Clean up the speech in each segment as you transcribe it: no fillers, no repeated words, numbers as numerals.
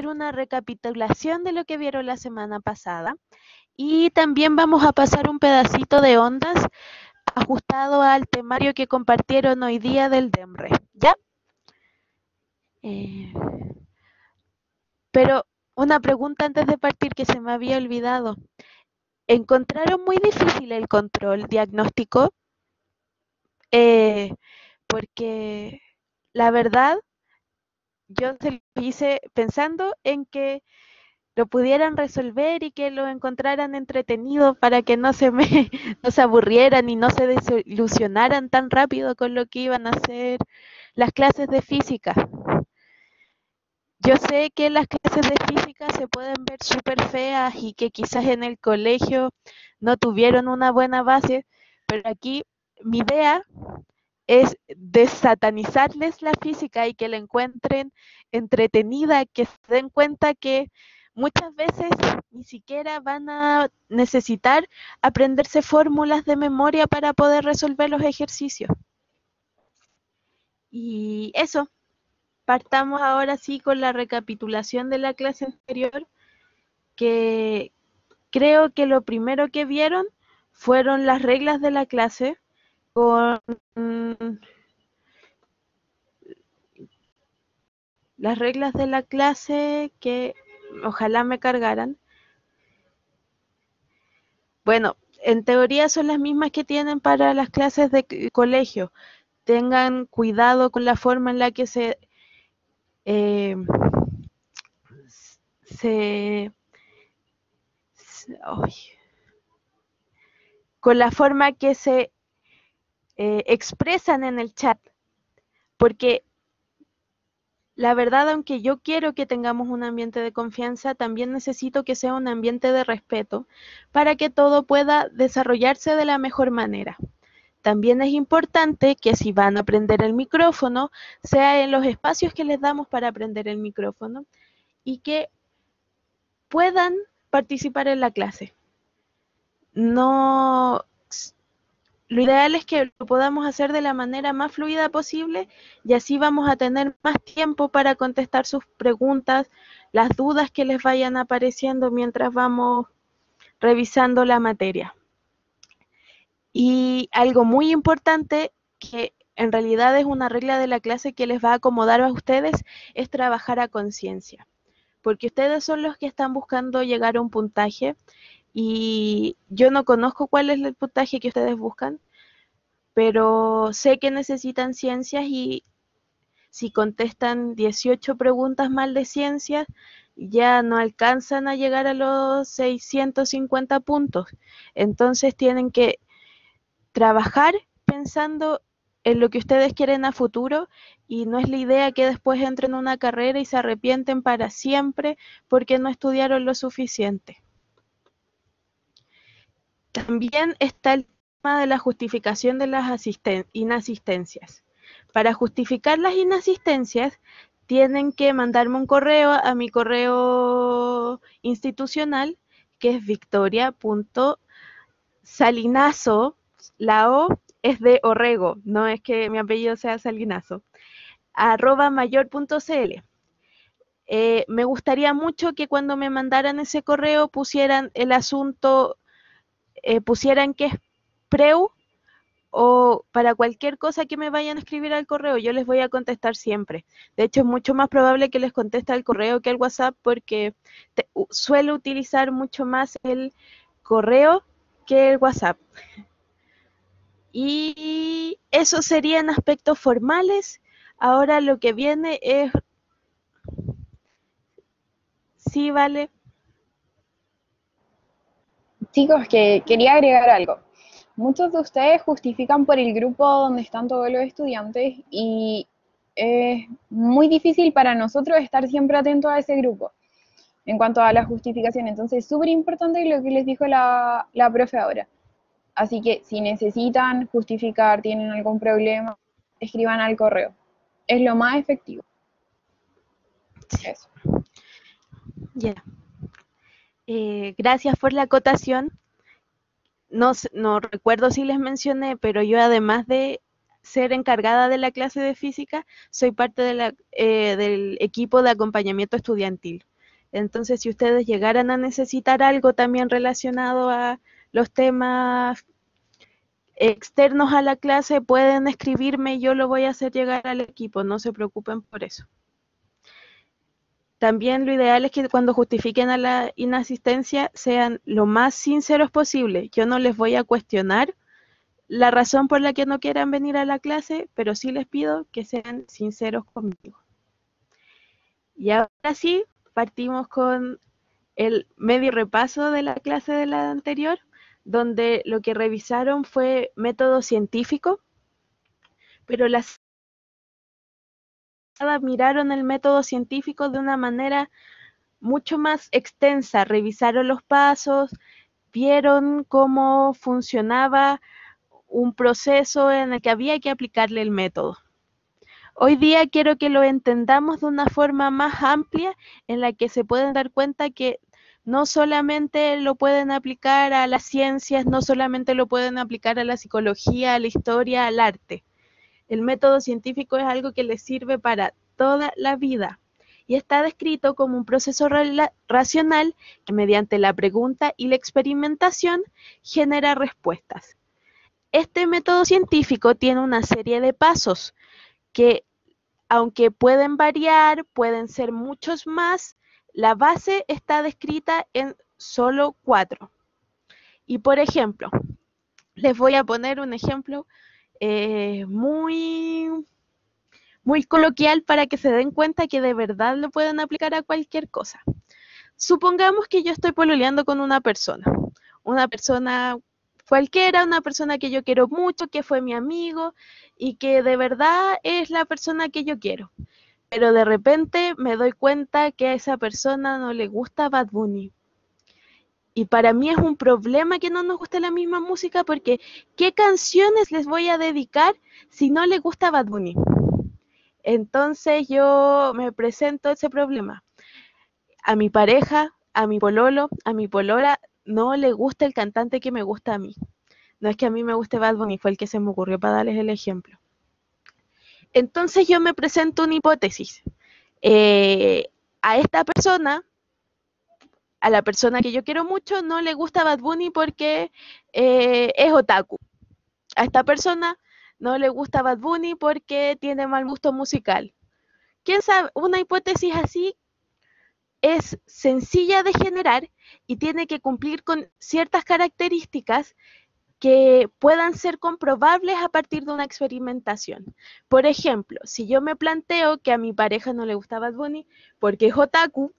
hacer una recapitulación de lo que vieron la semana pasada y también vamos a pasar un pedacito de ondas ajustado al temario que compartieron hoy día del DEMRE, ¿ya? Eh, pero una pregunta antes de partir que se me había olvidado. ¿Encontraron muy difícil el control diagnóstico? Porque la verdad, yo se lo hice pensando en que lo pudieran resolver y que lo encontraran entretenido para que no se me no se aburrieran y no se desilusionaran tan rápido con lo que iban a hacer las clases de física. Yo sé que las clases de física se pueden ver súper feas y que quizás en el colegio no tuvieron una buena base, pero aquí mi idea es desatanizarles la física y que la encuentren entretenida, que se den cuenta que muchas veces ni siquiera van a necesitar aprenderse fórmulas de memoria para poder resolver los ejercicios. Y eso, partamos ahora sí con la recapitulación de la clase anterior, que creo que lo primero que vieron fueron las reglas de la clase con las reglas de la clase que ojalá me cargaran. Bueno, en teoría son las mismas que tienen para las clases de colegio. Tengan cuidado con la forma en la que eh, se ay, con la forma que se expresan en el chat, porque la verdad, aunque yo quiero que tengamos un ambiente de confianza, también necesito que sea un ambiente de respeto para que todo pueda desarrollarse de la mejor manera. También es importante que si van a prender el micrófono, sea en los espacios que les damos para prender el micrófono y que puedan participar en la clase. No, lo ideal es que lo podamos hacer de la manera más fluida posible y así vamos a tener más tiempo para contestar sus preguntas, las dudas que les vayan apareciendo mientras vamos revisando la materia. Y algo muy importante que en realidad es una regla de la clase que les va a acomodar a ustedes es trabajar a conciencia, porque ustedes son los que están buscando llegar a un puntaje y yo no conozco cuál es el puntaje que ustedes buscan, pero sé que necesitan ciencias y si contestan 18 preguntas mal de ciencias, ya no alcanzan a llegar a los 650 puntos. Entonces tienen que trabajar pensando en lo que ustedes quieren a futuro y no es la idea que después entren en una carrera y se arrepienten para siempre porque no estudiaron lo suficiente. También está el tema de la justificación de las inasistencias. Para justificar las inasistencias, tienen que mandarme un correo a mi correo institucional, que es victoria.salinazo, la O es de Orrego, no es que mi apellido sea Salinazo, @mayor.cl. Me gustaría mucho que cuando me mandaran ese correo pusieran el asunto, pusieran que es preu o para cualquier cosa que me vayan a escribir al correo, yo les voy a contestar siempre. De hecho, es mucho más probable que les conteste al correo que al WhatsApp porque suelo utilizar mucho más el correo que el WhatsApp. Y eso serían aspectos formales. Ahora lo que viene es... Sí, vale. Chicos, que quería agregar algo. Muchos de ustedes justifican por el grupo donde están todos los estudiantes y es muy difícil para nosotros estar siempre atentos a ese grupo en cuanto a la justificación. Entonces, es súper importante lo que les dijo la profe ahora. Así que si necesitan justificar, tienen algún problema, escriban al correo. Es lo más efectivo. Eso. Ya. Gracias por la acotación. No recuerdo si les mencioné, pero yo además de ser encargada de la clase de física, soy parte del equipo de acompañamiento estudiantil. Entonces, si ustedes llegaran a necesitar algo también relacionado a los temas externos a la clase, pueden escribirme y yo lo voy a hacer llegar al equipo, no se preocupen por eso. También lo ideal es que cuando justifiquen a la inasistencia sean lo más sinceros posible. Yo no les voy a cuestionar la razón por la que no quieran venir a la clase, pero sí les pido que sean sinceros conmigo. Y ahora sí, partimos con el medio repaso de la clase de la anterior, donde lo que revisaron fue método científico, pero las miraron el método científico de una manera mucho más extensa, revisaron los pasos, vieron cómo funcionaba un proceso en el que había que aplicarle el método. Hoy día quiero que lo entendamos de una forma más amplia en la que se pueden dar cuenta que no solamente lo pueden aplicar a las ciencias, no solamente lo pueden aplicar a la psicología, a la historia, al arte. El método científico es algo que les sirve para toda la vida y está descrito como un proceso racional que mediante la pregunta y la experimentación genera respuestas. Este método científico tiene una serie de pasos que, aunque pueden variar, pueden ser muchos más, la base está descrita en solo 4. Y por ejemplo, les voy a poner un ejemplo muy coloquial para que se den cuenta que de verdad lo pueden aplicar a cualquier cosa. Supongamos que yo estoy pololeando con una persona cualquiera, una persona que yo quiero mucho, que fue mi amigo y que de verdad es la persona que yo quiero. Pero de repente me doy cuenta que a esa persona no le gusta Bad Bunny. Y para mí es un problema que no nos guste la misma música porque ¿qué canciones les voy a dedicar si no les gusta Bad Bunny? Entonces yo me presento ese problema. A mi pareja, a mi pololo, a mi polola, no le gusta el cantante que me gusta a mí. No es que a mí me guste Bad Bunny, fue el que se me ocurrió para darles el ejemplo. Entonces yo me presento una hipótesis. A esta persona, a la persona que yo quiero mucho, no le gusta Bad Bunny porque es otaku. A esta persona no le gusta Bad Bunny porque tiene mal gusto musical. ¿Quién sabe? Una hipótesis así es sencilla de generar y tiene que cumplir con ciertas características que puedan ser comprobables a partir de una experimentación. Por ejemplo, si yo me planteo que a mi pareja no le gusta Bad Bunny porque es otaku,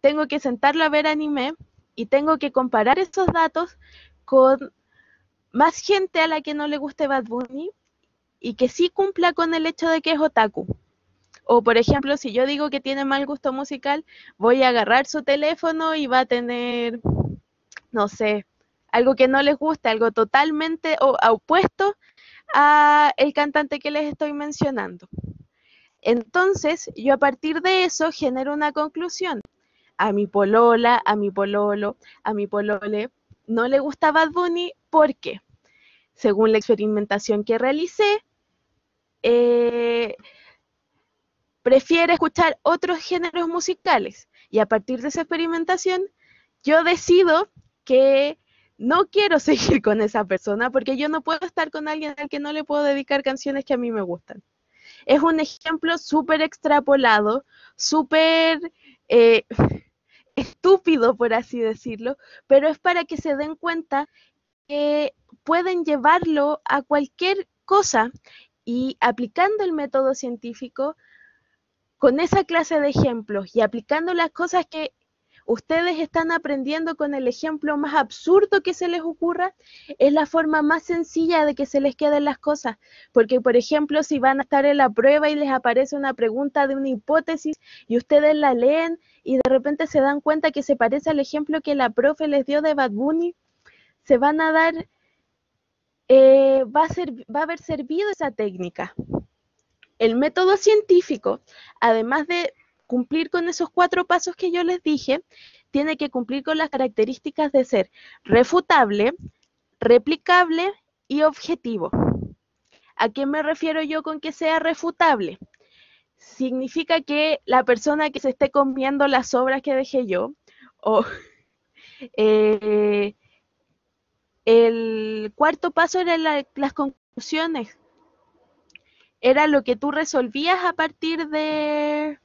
tengo que sentarlo a ver anime y tengo que comparar estos datos con más gente a la que no le guste Bad Bunny y que sí cumpla con el hecho de que es otaku. O por ejemplo, si yo digo que tiene mal gusto musical, voy a agarrar su teléfono y va a tener, no sé, algo que no les gusta, algo totalmente opuesto a el cantante que les estoy mencionando. Entonces, yo a partir de eso genero una conclusión. A mi polola, a mi pololo, a mi polole, no le gusta Bad Bunny, ¿por qué? Según la experimentación que realicé, prefiere escuchar otros géneros musicales. Y a partir de esa experimentación, yo decido que no quiero seguir con esa persona porque yo no puedo estar con alguien al que no le puedo dedicar canciones que a mí me gustan. Es un ejemplo súper extrapolado, súper eh, estúpido, por así decirlo, pero es para que se den cuenta que pueden llevarlo a cualquier cosa y aplicando el método científico con esa clase de ejemplos y aplicando las cosas que ustedes están aprendiendo con el ejemplo más absurdo que se les ocurra, es la forma más sencilla de que se les queden las cosas. Porque, por ejemplo, si van a estar en la prueba y les aparece una pregunta de una hipótesis y ustedes la leen y de repente se dan cuenta que se parece al ejemplo que la profe les dio de Bad Bunny, se van a dar, va a haber servido esa técnica. El método científico, además de cumplir con esos 4 pasos que yo les dije, tiene que cumplir con las características de ser refutable, replicable y objetivo. ¿A qué me refiero yo con que sea refutable? significa que la persona que se esté comiendo las sobras que dejé yo, o eh, el cuarto paso era las conclusiones, era lo que tú resolvías a partir de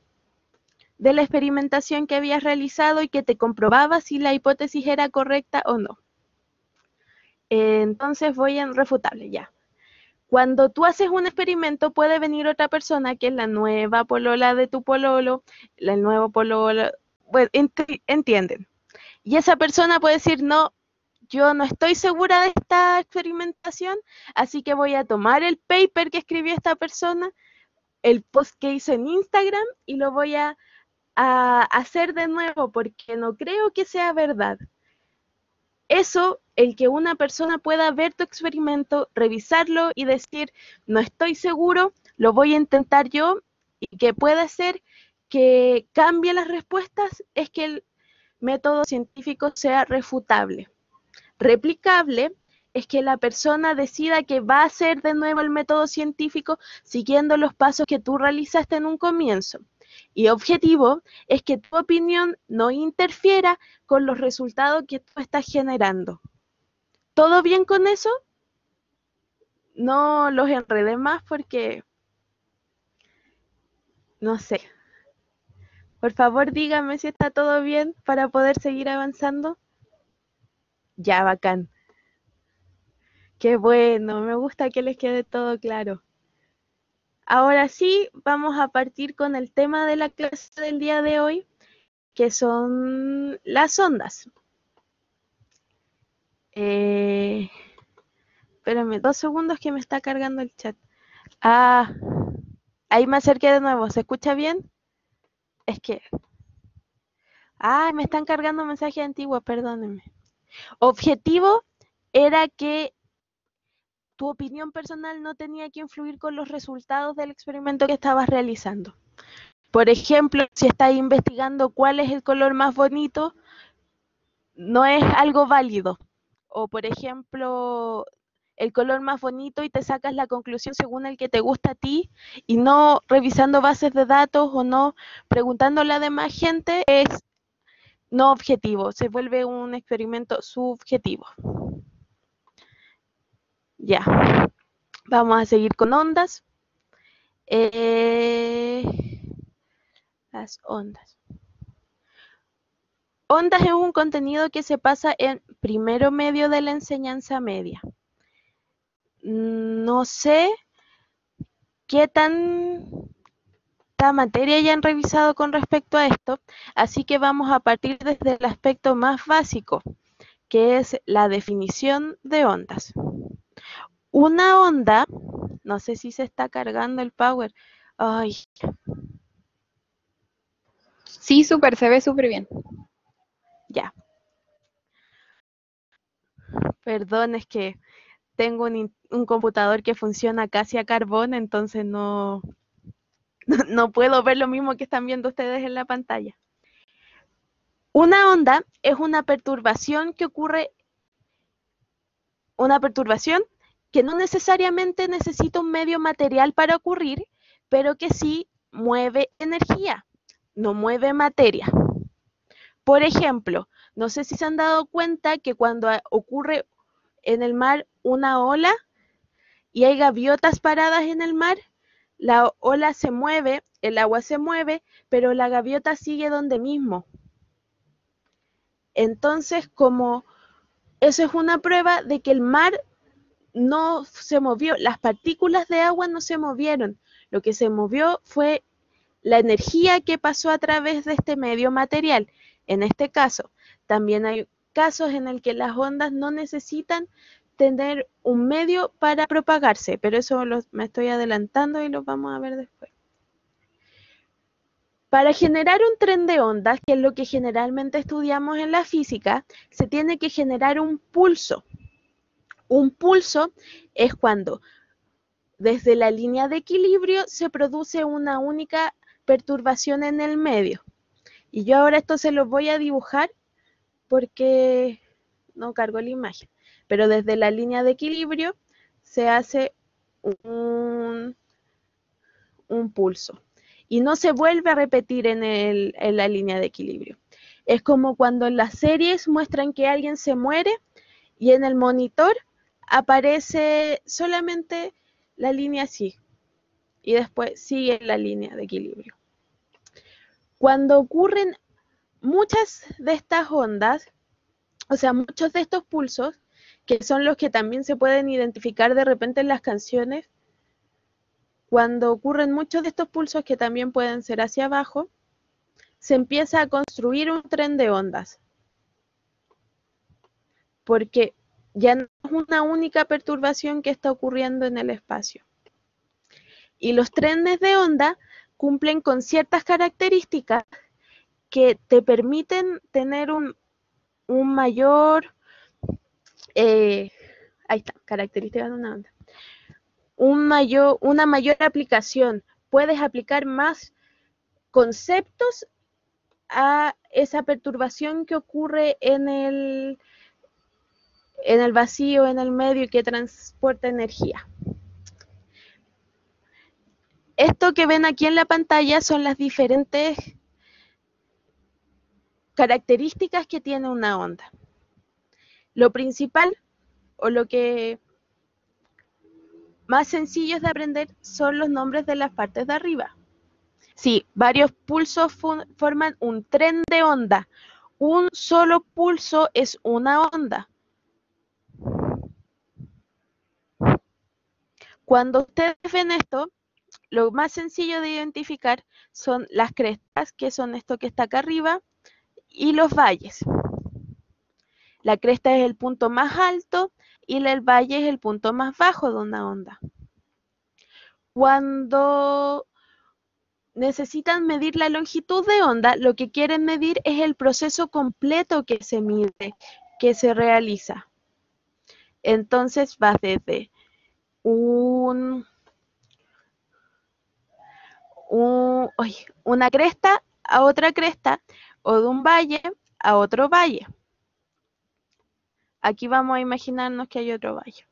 la experimentación que habías realizado y que te comprobaba si la hipótesis era correcta o no. Entonces voy en refutable ya. Cuando tú haces un experimento, puede venir otra persona que es la nueva polola de tu pololo, el nuevo pololo, bueno, entienden. Y esa persona puede decir, no, yo no estoy segura de esta experimentación, así que voy a tomar el paper que escribió esta persona, el post que hizo en Instagram, y lo voy a hacer de nuevo porque no creo que sea verdad. Eso, el que una persona pueda ver tu experimento, revisarlo y decir, no estoy seguro, lo voy a intentar yo, y que pueda ser que cambie las respuestas, es que el método científico sea refutable. Replicable es que la persona decida que va a hacer de nuevo el método científico siguiendo los pasos que tú realizaste en un comienzo. Y objetivo es que tu opinión no interfiera con los resultados que tú estás generando. ¿Todo bien con eso? No los enredé más porque, no sé. Por favor, dígame si está todo bien para poder seguir avanzando. Ya, bacán. Qué bueno, me gusta que les quede todo claro. Ahora sí, vamos a partir con el tema de la clase del día de hoy, que son las ondas. Espérame 2 segundos que me está cargando el chat. Ah, ahí me acerqué de nuevo. ¿Se escucha bien? Es que... Ah, me están cargando mensajes antiguos, perdónenme. Objetivo era que tu opinión personal no tenía que influir con los resultados del experimento que estabas realizando. Por ejemplo, si estás investigando cuál es el color más bonito, no es algo válido. O por ejemplo, el color más bonito y te sacas la conclusión según el que te gusta a ti y no revisando bases de datos o no preguntándole a la demás gente, es no objetivo, se vuelve un experimento subjetivo. Ya, vamos a seguir con ondas. Eh, las ondas. Ondas es un contenido que se pasa en primero medio de la enseñanza media. No sé qué tanta materia ya han revisado con respecto a esto, así que vamos a partir desde el aspecto más básico, que es la definición de ondas. Una onda, no sé si se está cargando el power. Ay, Sí, súper, se ve súper bien. ya. Perdón, es que tengo un computador que funciona casi a carbón, entonces no puedo ver lo mismo que están viendo ustedes en la pantalla. Una onda es una perturbación que ocurre, una perturbación que no necesariamente necesita un medio material para ocurrir, pero que sí mueve energía, no mueve materia. Por ejemplo, no sé si se han dado cuenta que cuando ocurre en el mar una ola y hay gaviotas paradas en el mar, la ola se mueve, el agua se mueve, pero la gaviota sigue donde mismo. Entonces, como eso es una prueba de que el mar no se movió, las partículas de agua no se movieron, lo que se movió fue la energía que pasó a través de este medio material. En este caso, también hay casos en el que las ondas no necesitan tener un medio para propagarse, pero eso me estoy adelantando y lo vamos a ver después. Para generar un tren de ondas, que es lo que generalmente estudiamos en la física, se tiene que generar un pulso. Un pulso es cuando desde la línea de equilibrio se produce una única perturbación en el medio. Y yo ahora esto se lo voy a dibujar porque no cargo la imagen. Pero desde la línea de equilibrio se hace un pulso. y no se vuelve a repetir en la línea de equilibrio. Es como cuando en las series muestran que alguien se muere y en el monitor aparece solamente la línea así y después sigue la línea de equilibrio. Cuando ocurren muchas de estas ondas, o sea, muchos de estos pulsos, que son los que también se pueden identificar de repente en las canciones, cuando ocurren muchos de estos pulsos que también pueden ser hacia abajo, se empieza a construir un tren de ondas, porque ya no es una única perturbación que está ocurriendo en el espacio. Y los trenes de onda cumplen con ciertas características que te permiten tener un mayor, ahí está, características de una onda, una mayor aplicación. Puedes aplicar más conceptos a esa perturbación que ocurre en el vacío, en el medio y que transporta energía. Esto que ven aquí en la pantalla son las diferentes características que tiene una onda. Lo principal o lo que más sencillo es de aprender son los nombres de las partes de arriba. Sí, varios pulsos forman un tren de onda. Un solo pulso es una onda. Cuando ustedes ven esto, lo más sencillo de identificar son las crestas, que son esto que está acá arriba, y los valles. La cresta es el punto más alto y el valle es el punto más bajo de una onda. Cuando necesitan medir la longitud de onda, lo que quieren medir es el proceso completo que se mide, que se realiza. Entonces va desde una cresta a otra cresta o de un valle a otro valle. Aquí vamos a imaginarnos que hay otro valle.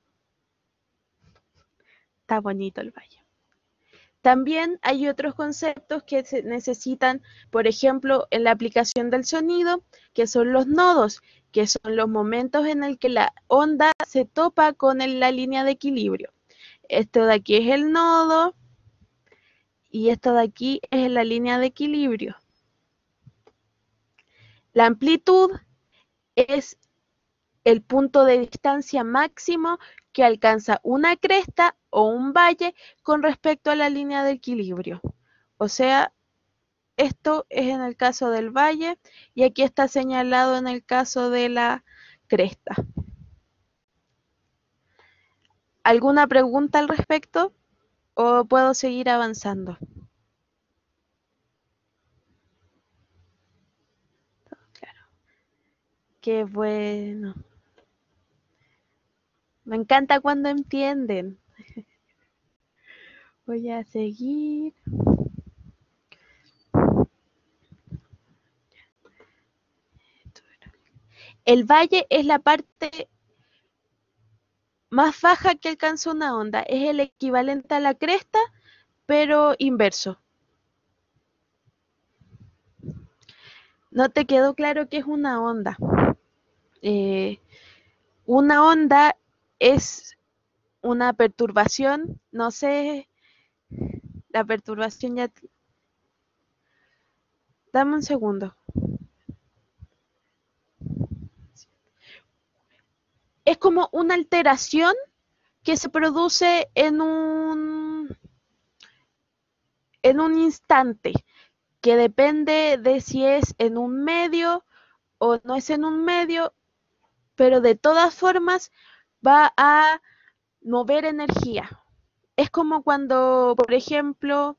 Está bonito el valle. También hay otros conceptos que se necesitan, por ejemplo, en la aplicación del sonido, que son los nodos, que son los momentos en el que la onda se topa con la línea de equilibrio. Esto de aquí es el nodo y esto de aquí es la línea de equilibrio. La amplitud es el punto de distancia máximo que alcanza una cresta o un valle con respecto a la línea de equilibrio. O sea, esto es en el caso del valle y aquí está señalado en el caso de la cresta. ¿Alguna pregunta al respecto o puedo seguir avanzando? Claro. Qué bueno. Me encanta cuando entienden. Voy a seguir. El valle es la parte más baja que alcanza una onda. Es el equivalente a la cresta, pero inverso. ¿No te quedó claro qué es una onda? Una onda es una perturbación, no sé, la perturbación ya... Dame un segundo. Es como una alteración que se produce en un instante, que depende de si es en un medio o no es en un medio, pero de todas formas va a mover energía. Es como cuando, por ejemplo,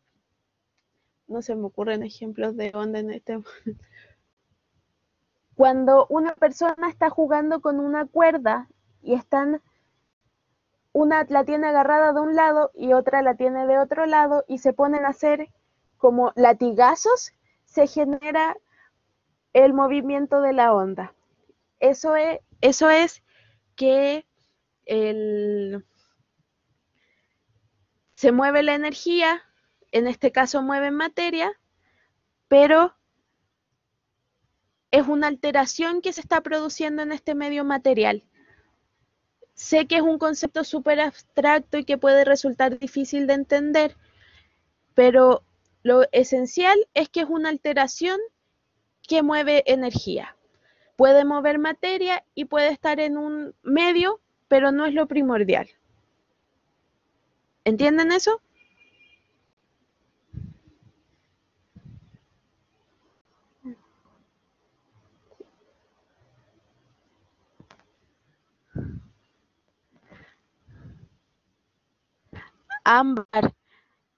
no se me ocurren ejemplos de onda en este momento. Cuando una persona está jugando con una cuerda y una la tiene agarrada de un lado y otra la tiene de otro lado y se ponen a hacer como latigazos, se genera el movimiento de la onda. Eso es que se mueve la energía en este caso mueven materia, pero es una alteración que se está produciendo en este medio material. Sé que es un concepto súper abstracto y que puede resultar difícil de entender, pero lo esencial es que es una alteración que mueve energía. Puede mover materia y puede estar en un medio, pero no es lo primordial. ¿Entienden eso? Ámbar,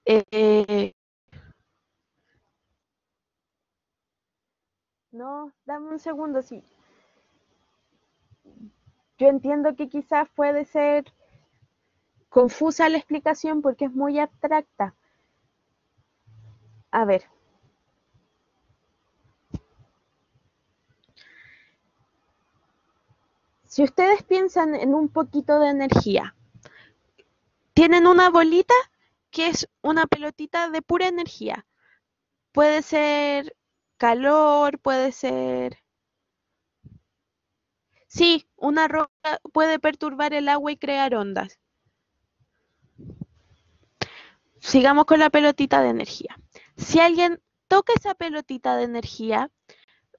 eh, no, dame un segundo, sí. Yo entiendo que quizás puede ser confusa la explicación porque es muy abstracta. A ver, si ustedes piensan en un poquito de energía, tienen una bolita que es una pelotita de pura energía. Puede ser calor, puede ser... Sí, una roca puede perturbar el agua y crear ondas. Sigamos con la pelotita de energía. Si alguien toca esa pelotita de energía,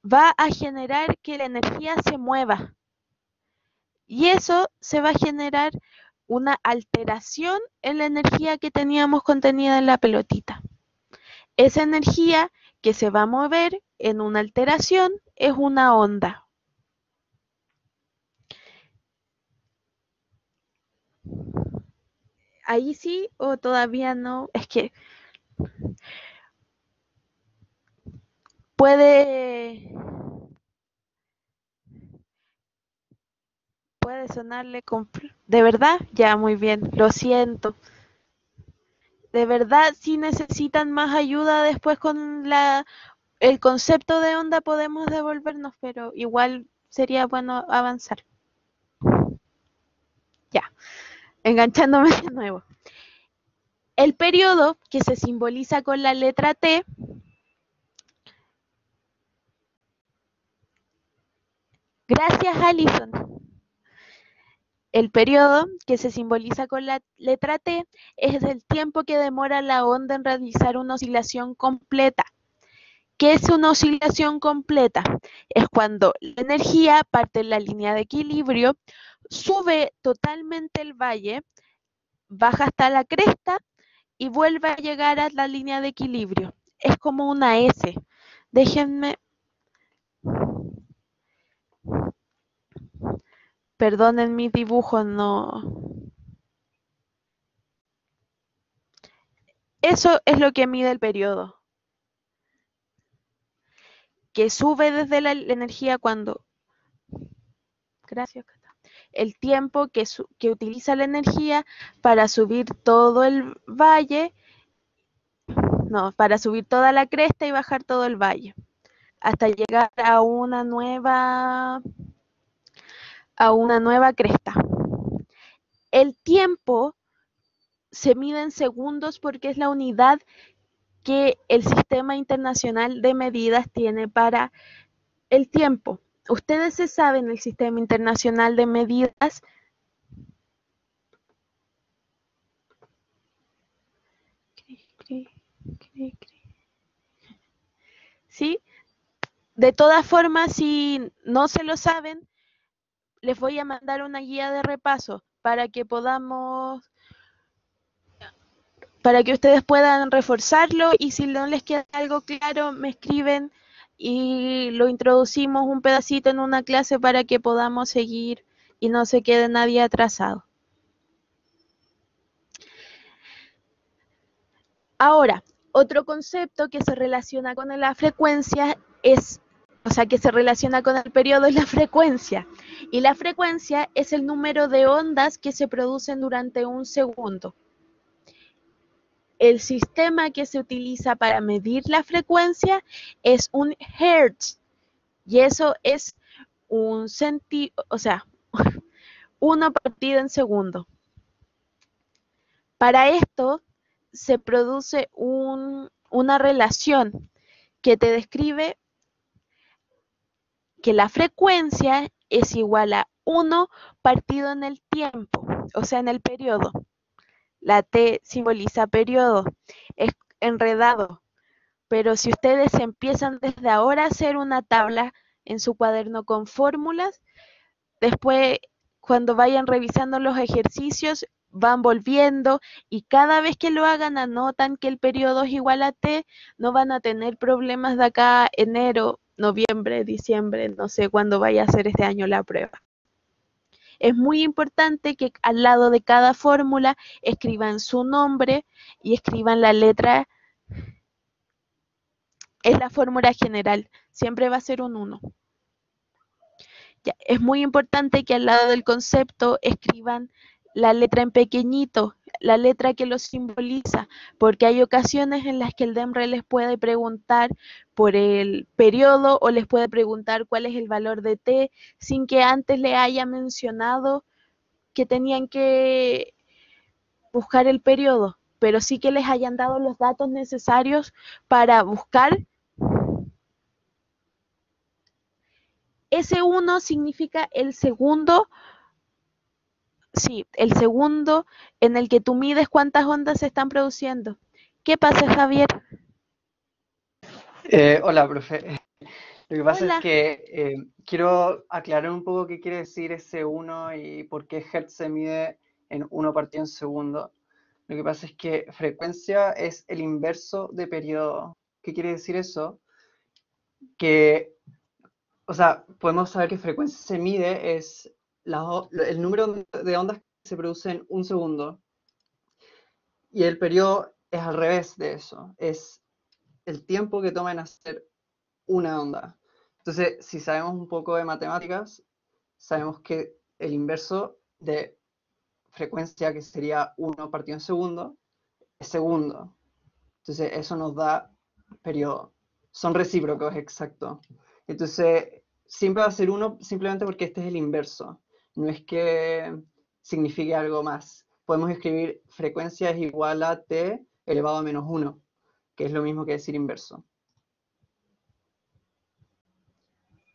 va a generar que la energía se mueva. Y eso se va a generar una alteración en la energía que teníamos contenida en la pelotita. Esa energía que se va a mover en una alteración es una onda. Ahí sí o todavía no, es que puede, puede sonarle de verdad, ya muy bien, lo siento. De verdad, si necesitan más ayuda después con el concepto de onda podemos devolvernos, pero igual sería bueno avanzar. Ya, enganchándome de nuevo. El periodo, que se simboliza con la letra T, gracias Alison. El periodo, que se simboliza con la letra T, es el tiempo que demora la onda en realizar una oscilación completa. ¿Qué es una oscilación completa? Es cuando la energía parte en la línea de equilibrio, sube totalmente el valle, baja hasta la cresta y vuelve a llegar a la línea de equilibrio. Es como una S. Déjenme, perdonen mi dibujo, no. Eso es lo que mide el periodo, que sube desde la energía cuando... Gracias. El tiempo que utiliza la energía para subir todo el valle, no, para subir toda la cresta y bajar todo el valle, hasta llegar a una nueva cresta. El tiempo se mide en segundos porque es la unidad que el Sistema Internacional de Medidas tiene para el tiempo. Ustedes se saben el Sistema Internacional de Medidas. ¿Sí? De todas formas, si no se lo saben, les voy a mandar una guía de repaso para que ustedes puedan reforzarlo y si no les queda algo claro, me escriben y lo introducimos un pedacito en una clase para que podamos seguir y no se quede nadie atrasado. Ahora, otro concepto que se relaciona con la frecuencia que se relaciona con el periodo es la frecuencia. Y la frecuencia es el número de ondas que se producen durante un segundo. El sistema que se utiliza para medir la frecuencia es un hertz. Y eso es uno partido en segundo. Para esto se produce una relación que te describe que la frecuencia es igual a 1 partido en el tiempo, o sea, en el periodo. La T simboliza periodo, es enredado, pero si ustedes empiezan desde ahora a hacer una tabla en su cuaderno con fórmulas, después cuando vayan revisando los ejercicios van volviendo y cada vez que lo hagan anotan que el periodo es igual a T, no van a tener problemas de acá enero, noviembre, diciembre, no sé cuándo vaya a ser este año la prueba. Es muy importante que al lado de cada fórmula escriban su nombre y escriban la letra. Es la fórmula general, siempre va a ser un 1. Ya, es muy importante que al lado del concepto escriban la letra en pequeñito, la letra que lo simboliza, porque hay ocasiones en las que el DEMRE les puede preguntar por el periodo o les puede preguntar cuál es el valor de T sin que antes le haya mencionado que tenían que buscar el periodo, pero sí que les hayan dado los datos necesarios para buscar. S1 significa el segundo, sí, el segundo en el que tú mides cuántas ondas se están produciendo. ¿Qué pasa, Javier? Hola, profe. Lo que pasa es Hola. que quiero aclarar un poco qué quiere decir ese 1 y por qué Hertz se mide en 1 partido en segundo. Lo que pasa es que frecuencia es el inverso de periodo. ¿Qué quiere decir eso? Que, o sea, podemos saber que frecuencia se mide es el número de ondas que se produce en un segundo. Y el periodo es al revés de eso. Es el tiempo que toma en hacer una onda. Entonces, si sabemos un poco de matemáticas, sabemos que el inverso de frecuencia, que sería 1 partido en segundo, es segundo. Entonces, eso nos da periodo. Son recíprocos, exacto. Entonces, siempre va a ser 1 simplemente porque este es el inverso. No es que signifique algo más. Podemos escribir frecuencia es igual a t elevado a menos 1, que es lo mismo que decir inverso.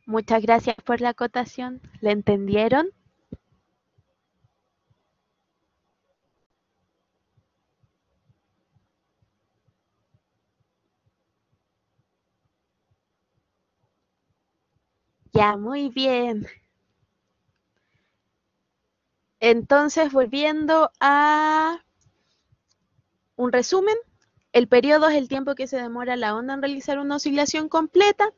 Muchas gracias por la acotación. ¿Le entendieron? Ya, muy bien. Entonces, volviendo a un resumen, el periodo es el tiempo que se demora la onda en realizar una oscilación completa.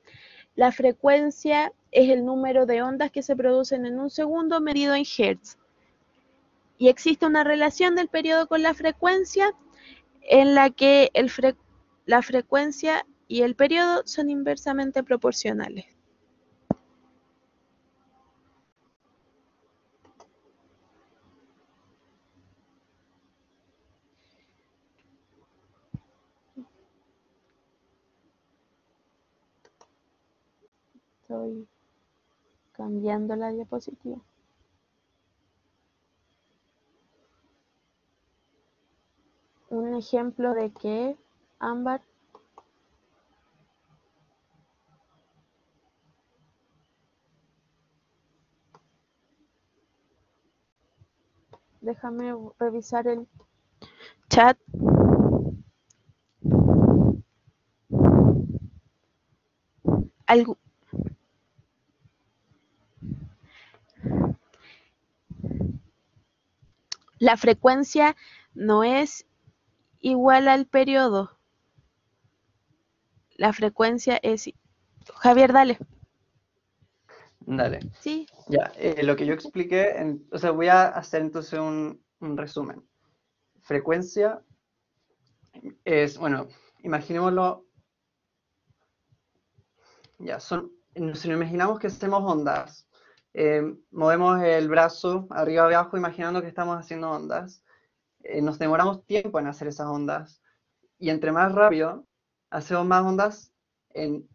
La frecuencia es el número de ondas que se producen en un segundo medido en hertz. Y existe una relación del periodo con la frecuencia en la que la frecuencia y el periodo son inversamente proporcionales. Estoy cambiando la diapositiva. Un ejemplo de que, Ámbar, déjame revisar el chat. Algo, la frecuencia no es igual al periodo. La frecuencia es... Javier, dale. Dale. Sí. Ya, lo que yo expliqué, o sea, voy a hacer entonces un resumen. Frecuencia es, bueno, imaginémoslo, ya, si nos imaginamos que hacemos ondas, movemos el brazo arriba y abajo imaginando que estamos haciendo ondas, nos demoramos tiempo en hacer esas ondas, y entre más rápido, hacemos más ondas en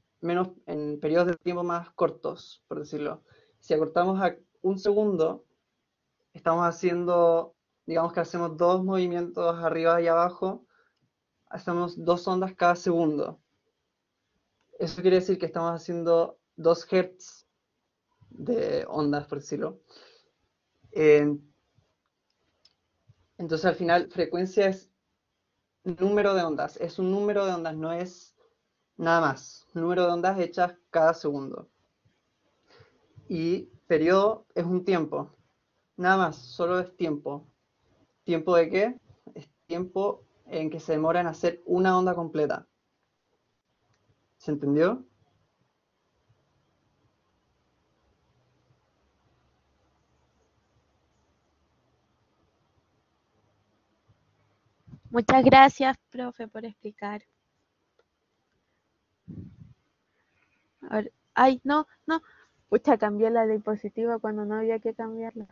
periodos de tiempo más cortos, por decirlo. Si acortamos a un segundo, estamos haciendo, digamos que hacemos 2 movimientos arriba y abajo hacemos 2 ondas cada segundo. Eso quiere decir que estamos haciendo 2 Hz de ondas, por decirlo. Entonces al final frecuencia es número de ondas, es un número de ondas, no es nada más. Número de ondas hechas cada segundo. Y periodo es un tiempo, nada más, solo es tiempo. ¿Tiempo de qué? Es tiempo en que se demora en hacer una onda completa. ¿Se entendió? Muchas gracias, profe, por explicar. Ahora, ay, no, no. Pucha, cambié la diapositiva cuando no había que cambiarla.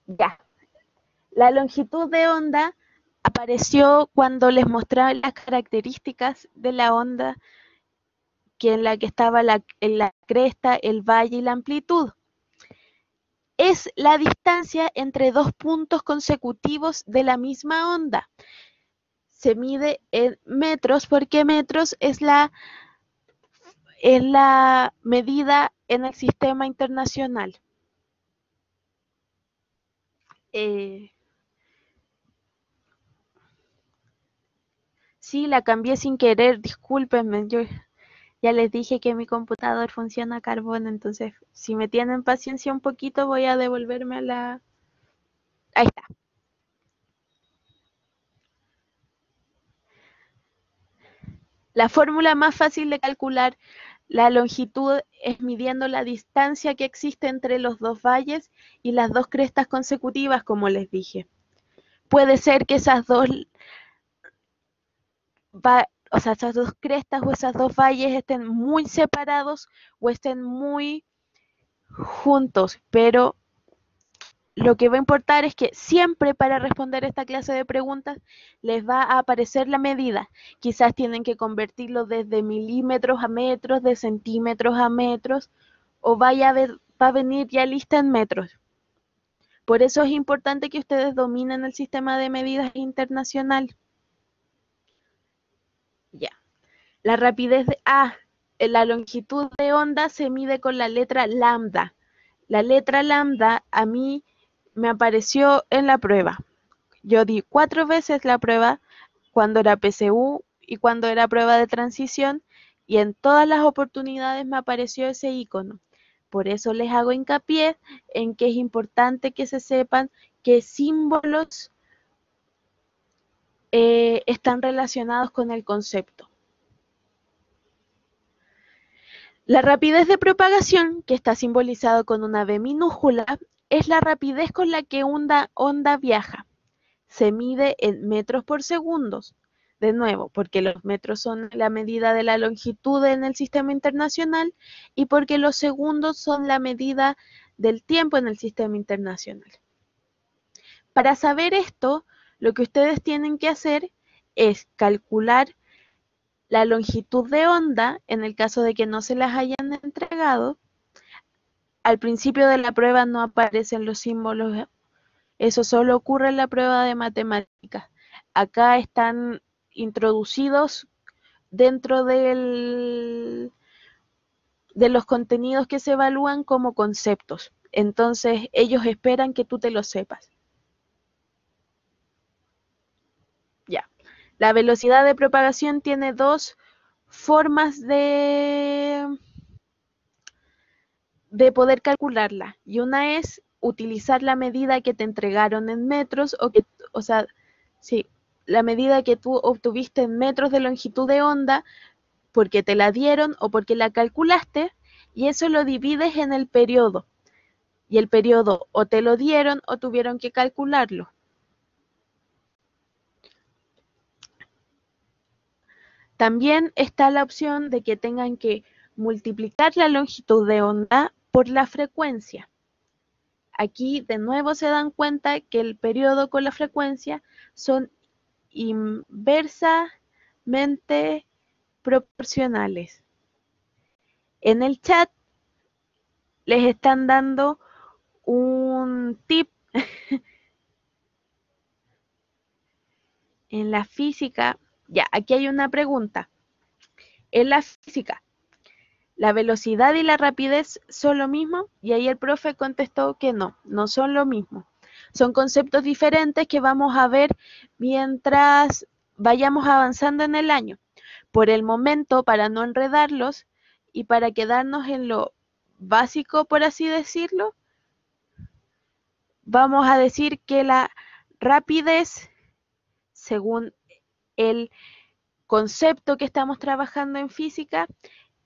Ya. La longitud de onda apareció cuando les mostraba las características de la onda, que en la que estaba en la cresta, el valle y la amplitud. Es la distancia entre dos puntos consecutivos de la misma onda. Se mide en metros porque metros es la medida en el sistema internacional. Sí, la cambié sin querer, discúlpenme. Yo ya les dije que mi computador funciona a carbón, entonces si me tienen paciencia un poquito voy a devolverme a la... Ahí está. La fórmula más fácil de calcular la longitud es midiendo la distancia que existe entre los dos valles y las dos crestas consecutivas, como les dije. Puede ser que esas esas dos crestas o esos dos valles estén muy separados o estén muy juntos, pero lo que va a importar es que siempre para responder esta clase de preguntas les va a aparecer la medida. Quizás tienen que convertirlo desde milímetros a metros, de centímetros a metros, o va a venir ya lista en metros. Por eso es importante que ustedes dominen el sistema de medidas internacional. Ya. La rapidez la longitud de onda se mide con la letra lambda. La letra lambda a mí me apareció en la prueba. Yo di 4 veces la prueba cuando era PSU y cuando era prueba de transición, y en todas las oportunidades me apareció ese icono. Por eso les hago hincapié en que es importante que se sepan qué símbolos están relacionados con el concepto. La rapidez de propagación, que está simbolizado con una V minúscula, es la rapidez con la que una onda viaja. Se mide en metros por segundos. De nuevo, porque los metros son la medida de la longitud en el sistema internacional y porque los segundos son la medida del tiempo en el sistema internacional. Para saber esto, lo que ustedes tienen que hacer es calcular la longitud de onda, en el caso de que no se las hayan entregado. Al principio de la prueba no aparecen los símbolos, eso solo ocurre en la prueba de matemáticas. Acá están introducidos dentro de los contenidos que se evalúan como conceptos. Entonces, ellos esperan que tú te lo sepas. Ya. La velocidad de propagación tiene dos formas de poder calcularla. Y una es utilizar la medida que te entregaron en metros o sea, sí, la medida que tú obtuviste en metros de longitud de onda porque te la dieron o porque la calculaste, y eso lo divides en el periodo. Y el periodo o te lo dieron o tuvieron que calcularlo. También está la opción de que tengan que multiplicar la longitud de onda por la frecuencia. Aquí de nuevo se dan cuenta que el periodo con la frecuencia son inversamente proporcionales. En el chat les están dando un tip. En la física Ya, aquí hay una pregunta. En la física, ¿la velocidad y la rapidez son lo mismo? Y ahí el profe contestó que no, no son lo mismo. Son conceptos diferentes que vamos a ver mientras vayamos avanzando en el año. Por el momento, para no enredarlos y para quedarnos en lo básico, por así decirlo, vamos a decir que la rapidez, según el concepto que estamos trabajando en física,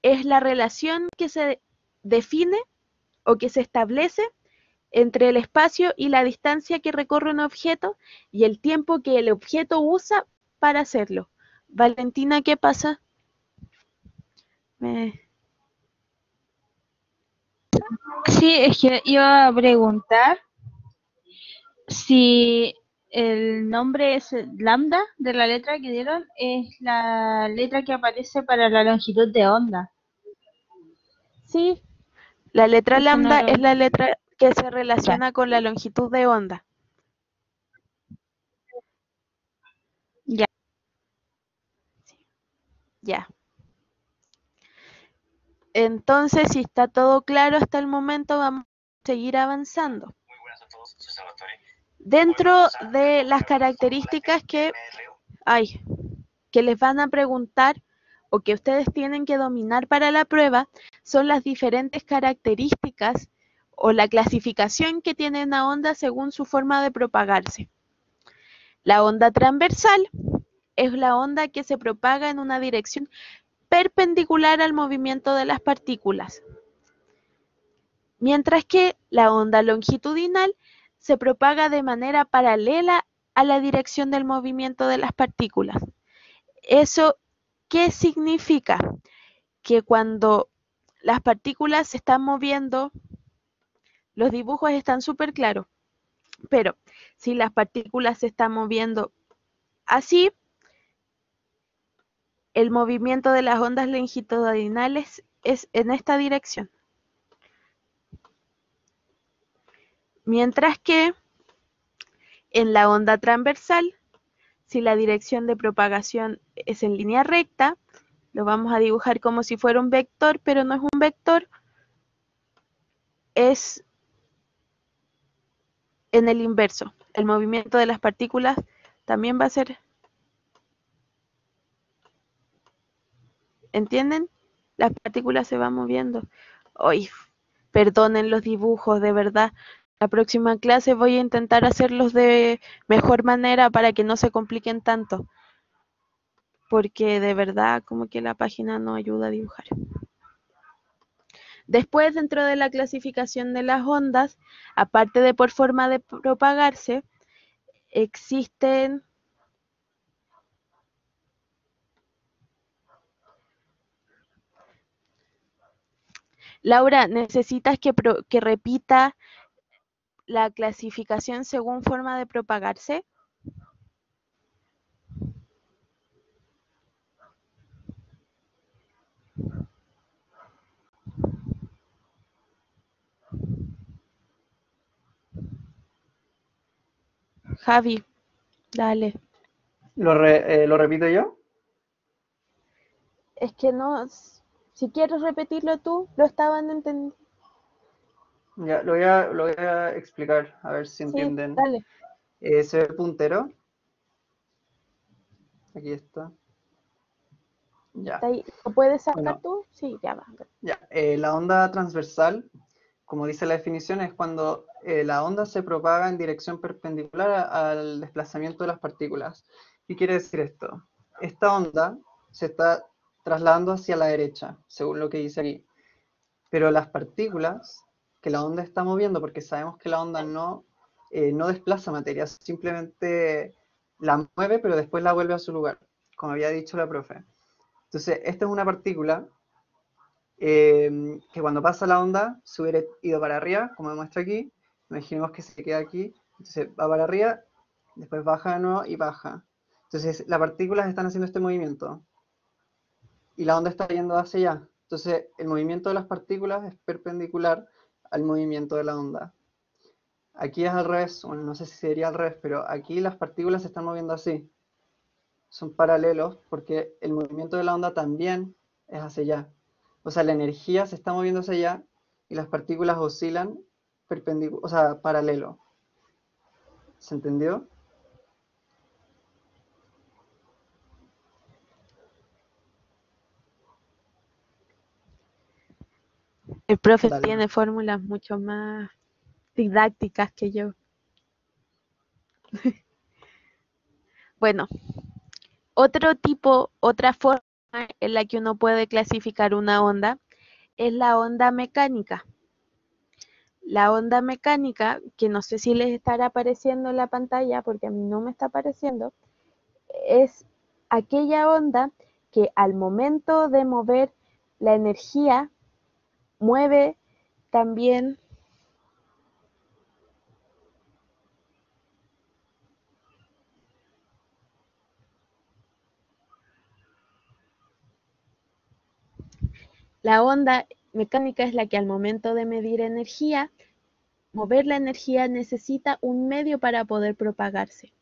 es la relación que se define o que se establece entre el espacio y la distancia que recorre un objeto y el tiempo que el objeto usa para hacerlo. Valentina, ¿qué pasa? Me... Sí, es que iba a preguntar si el nombre es lambda de la letra que dieron, es la letra que aparece para la longitud de onda. Sí, la letra Eso no lambda lo... es la letra que se Ya. relaciona con la longitud de onda. Ya. Ya. Entonces, si está todo claro hasta el momento, vamos a seguir avanzando. Dentro de las características que les van a preguntar o que ustedes tienen que dominar para la prueba, son las diferentes características o la clasificación que tiene una onda según su forma de propagarse. La onda transversal es la onda que se propaga en una dirección perpendicular al movimiento de las partículas, mientras que la onda longitudinal se propaga de manera paralela a la dirección del movimiento de las partículas. ¿Eso qué significa? Que cuando las partículas se están moviendo, los dibujos están súper claros, pero si las partículas se están moviendo así, el movimiento de las ondas longitudinales es en esta dirección. Mientras que en la onda transversal, si la dirección de propagación es en línea recta, lo vamos a dibujar como si fuera un vector, pero no es un vector, es en el inverso. El movimiento de las partículas también va a ser, ¿entienden? Las partículas se van moviendo. Ay, perdonen los dibujos, de verdad. La próxima clase voy a intentar hacerlos de mejor manera para que no se compliquen tanto, porque de verdad como que la página no ayuda a dibujar. Después, dentro de la clasificación de las ondas, aparte de por forma de propagarse, existen Laura, ¿necesitas que repita la clasificación según forma de propagarse? Javi, dale. ¿Lo repito yo? Es que no, si quieres repetirlo tú, lo estaban entendiendo. Ya, lo voy a explicar, a ver si Sí, entienden. dale. Se ve el puntero. Aquí está. Ya. ¿Está ahí? ¿Lo puedes sacar Bueno, tú? Sí, ya va. ya. La onda transversal, como dice la definición, es cuando la onda se propaga en dirección perpendicular al desplazamiento de las partículas. ¿Qué quiere decir esto? Esta onda se está trasladando hacia la derecha, según lo que dice aquí. Pero las partículas que la onda está moviendo, porque sabemos que la onda no desplaza materia, simplemente la mueve, pero después la vuelve a su lugar, como había dicho la profe. Entonces, esta es una partícula que cuando pasa la onda se hubiera ido para arriba, como demuestra aquí. Imaginemos que se queda aquí, entonces va para arriba, después baja de nuevo y baja. Entonces, las partículas están haciendo este movimiento y la onda está yendo hacia allá. Entonces, el movimiento de las partículas es perpendicular al movimiento de la onda. Aquí es al revés, bueno, no sé si sería al revés, pero aquí las partículas se están moviendo así. son paralelos porque el movimiento de la onda también es hacia allá. O sea, la energía se está moviendo hacia allá y las partículas oscilan o sea, paralelo. ¿Se entendió? El profe Dale. tiene fórmulas mucho más didácticas que yo. Bueno, otra forma en la que uno puede clasificar una onda es la onda mecánica. La onda mecánica, que no sé si les estará apareciendo en la pantalla, porque a mí no me está apareciendo, es aquella onda que al momento de mover la energía mueve también la onda mecánica es la que al momento de medir energía, mover la energía necesita un medio para poder propagarse.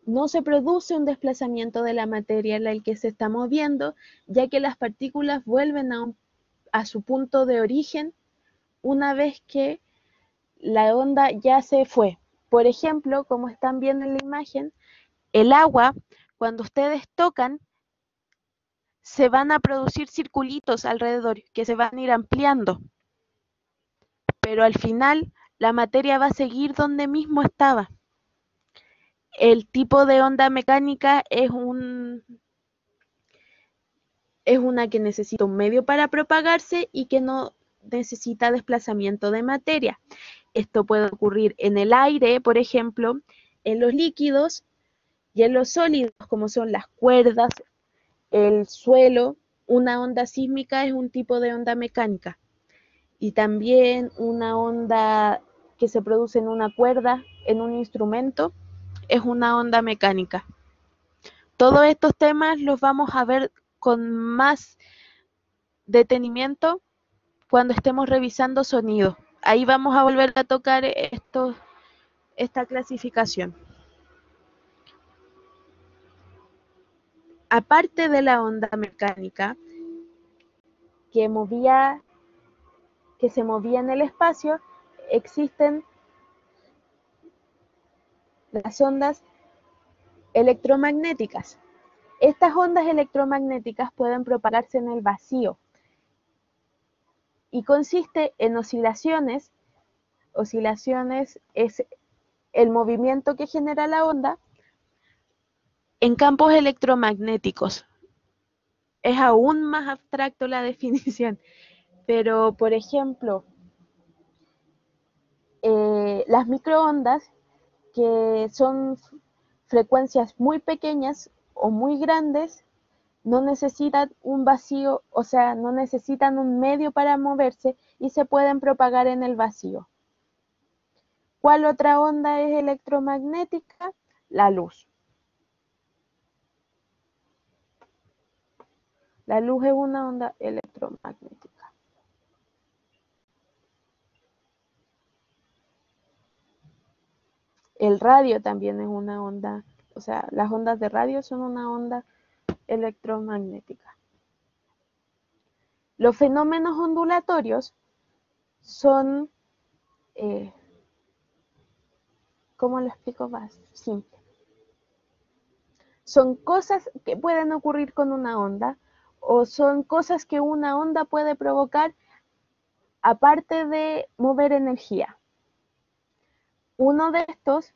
No se produce un desplazamiento de la materia en la que se está moviendo, ya que las partículas vuelven a su punto de origen una vez que la onda ya se fue. Por ejemplo, como están viendo en la imagen, el agua, cuando ustedes tocan, se van a producir circulitos alrededor que se van a ir ampliando, pero al final la materia va a seguir donde mismo estaba. El tipo de onda mecánica es una que necesita un medio para propagarse y que no necesita desplazamiento de materia. Esto puede ocurrir en el aire, por ejemplo, en los líquidos y en los sólidos, como son las cuerdas, el suelo. Una onda sísmica es un tipo de onda mecánica. Y también una onda que se produce en una cuerda, en un instrumento, es una onda mecánica. Todos estos temas los vamos a ver con más detenimiento cuando estemos revisando sonido. Ahí vamos a volver a tocar esta clasificación. Aparte de la onda mecánica que se movía en el espacio, existen las ondas electromagnéticas. Estas ondas electromagnéticas pueden propagarse en el vacío y consiste en oscilaciones. Oscilaciones es el movimiento que genera la onda en campos electromagnéticos. Es aún más abstracto la definición, pero por ejemplo, las microondas, que son frecuencias muy pequeñas o muy grandes, no necesitan un vacío, o sea, no necesitan un medio para moverse y se pueden propagar en el vacío. ¿Cuál otra onda es electromagnética? La luz. La luz es una onda electromagnética. El radio también es una onda, o sea, las ondas de radio son una onda electromagnética. Los fenómenos ondulatorios son, ¿cómo lo explico más simple? Son cosas que pueden ocurrir con una onda o son cosas que una onda puede provocar aparte de mover energía. Uno de estos,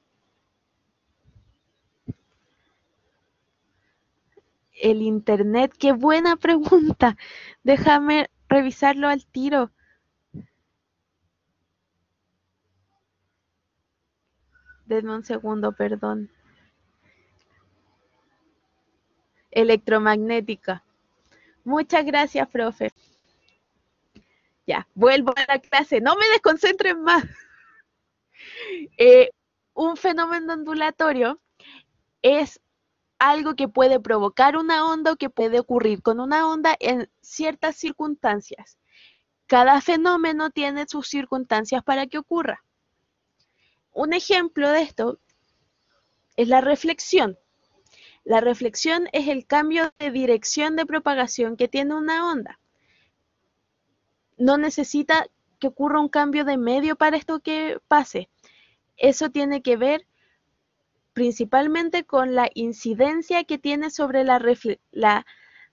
el internet, qué buena pregunta. Déjame revisarlo al tiro. Denme un segundo, perdón. Electromagnética. Muchas gracias, profe. Ya, vuelvo a la clase. No me desconcentren más. Un fenómeno ondulatorio es algo que puede provocar una onda o que puede ocurrir con una onda en ciertas circunstancias. Cada fenómeno tiene sus circunstancias para que ocurra. Un ejemplo de esto es la reflexión. La reflexión es el cambio de dirección de propagación que tiene una onda. No necesita que ocurra un cambio de medio para esto que pase. Eso tiene que ver principalmente con la incidencia que tiene sobre la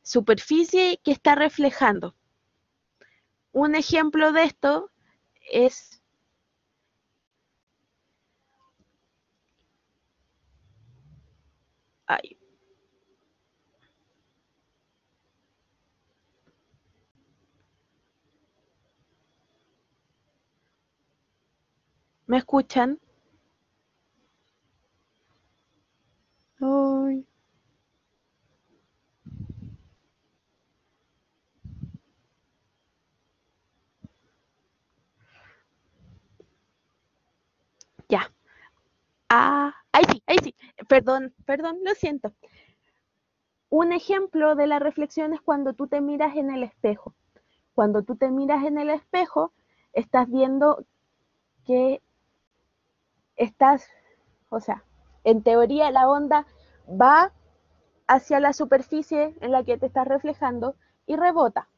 superficie que está reflejando. Un ejemplo de esto es ay, ¿me escuchan? Ay, ya. Ahí sí. Perdón, lo siento. Un ejemplo de la reflexión es cuando tú te miras en el espejo. Cuando tú te miras en el espejo, estás viendo que estás, o sea, en teoría la onda va hacia la superficie en la que te estás reflejando y rebota.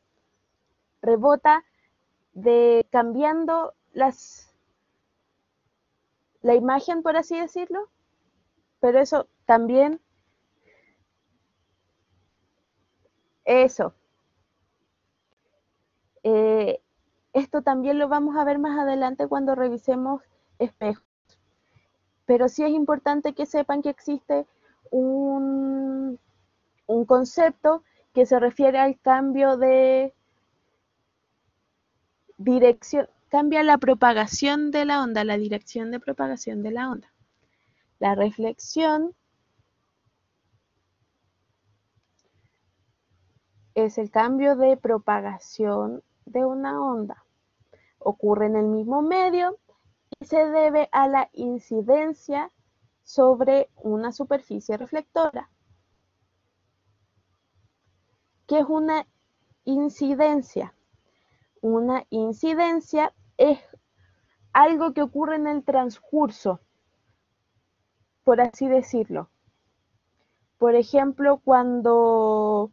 Rebota cambiando la imagen, por así decirlo, pero eso también, eso. Eh, Esto también lo vamos a ver más adelante cuando revisemos espejos. Pero sí es importante que sepan que existe un concepto que se refiere al cambio de dirección, cambia la propagación de la onda, la dirección de propagación de la onda. La reflexión es el cambio de propagación de una onda. Ocurre en el mismo medio y se debe a la incidencia sobre una superficie reflectora. ¿Qué es una incidencia? Una incidencia es algo que ocurre en el transcurso, por así decirlo. Por ejemplo, cuando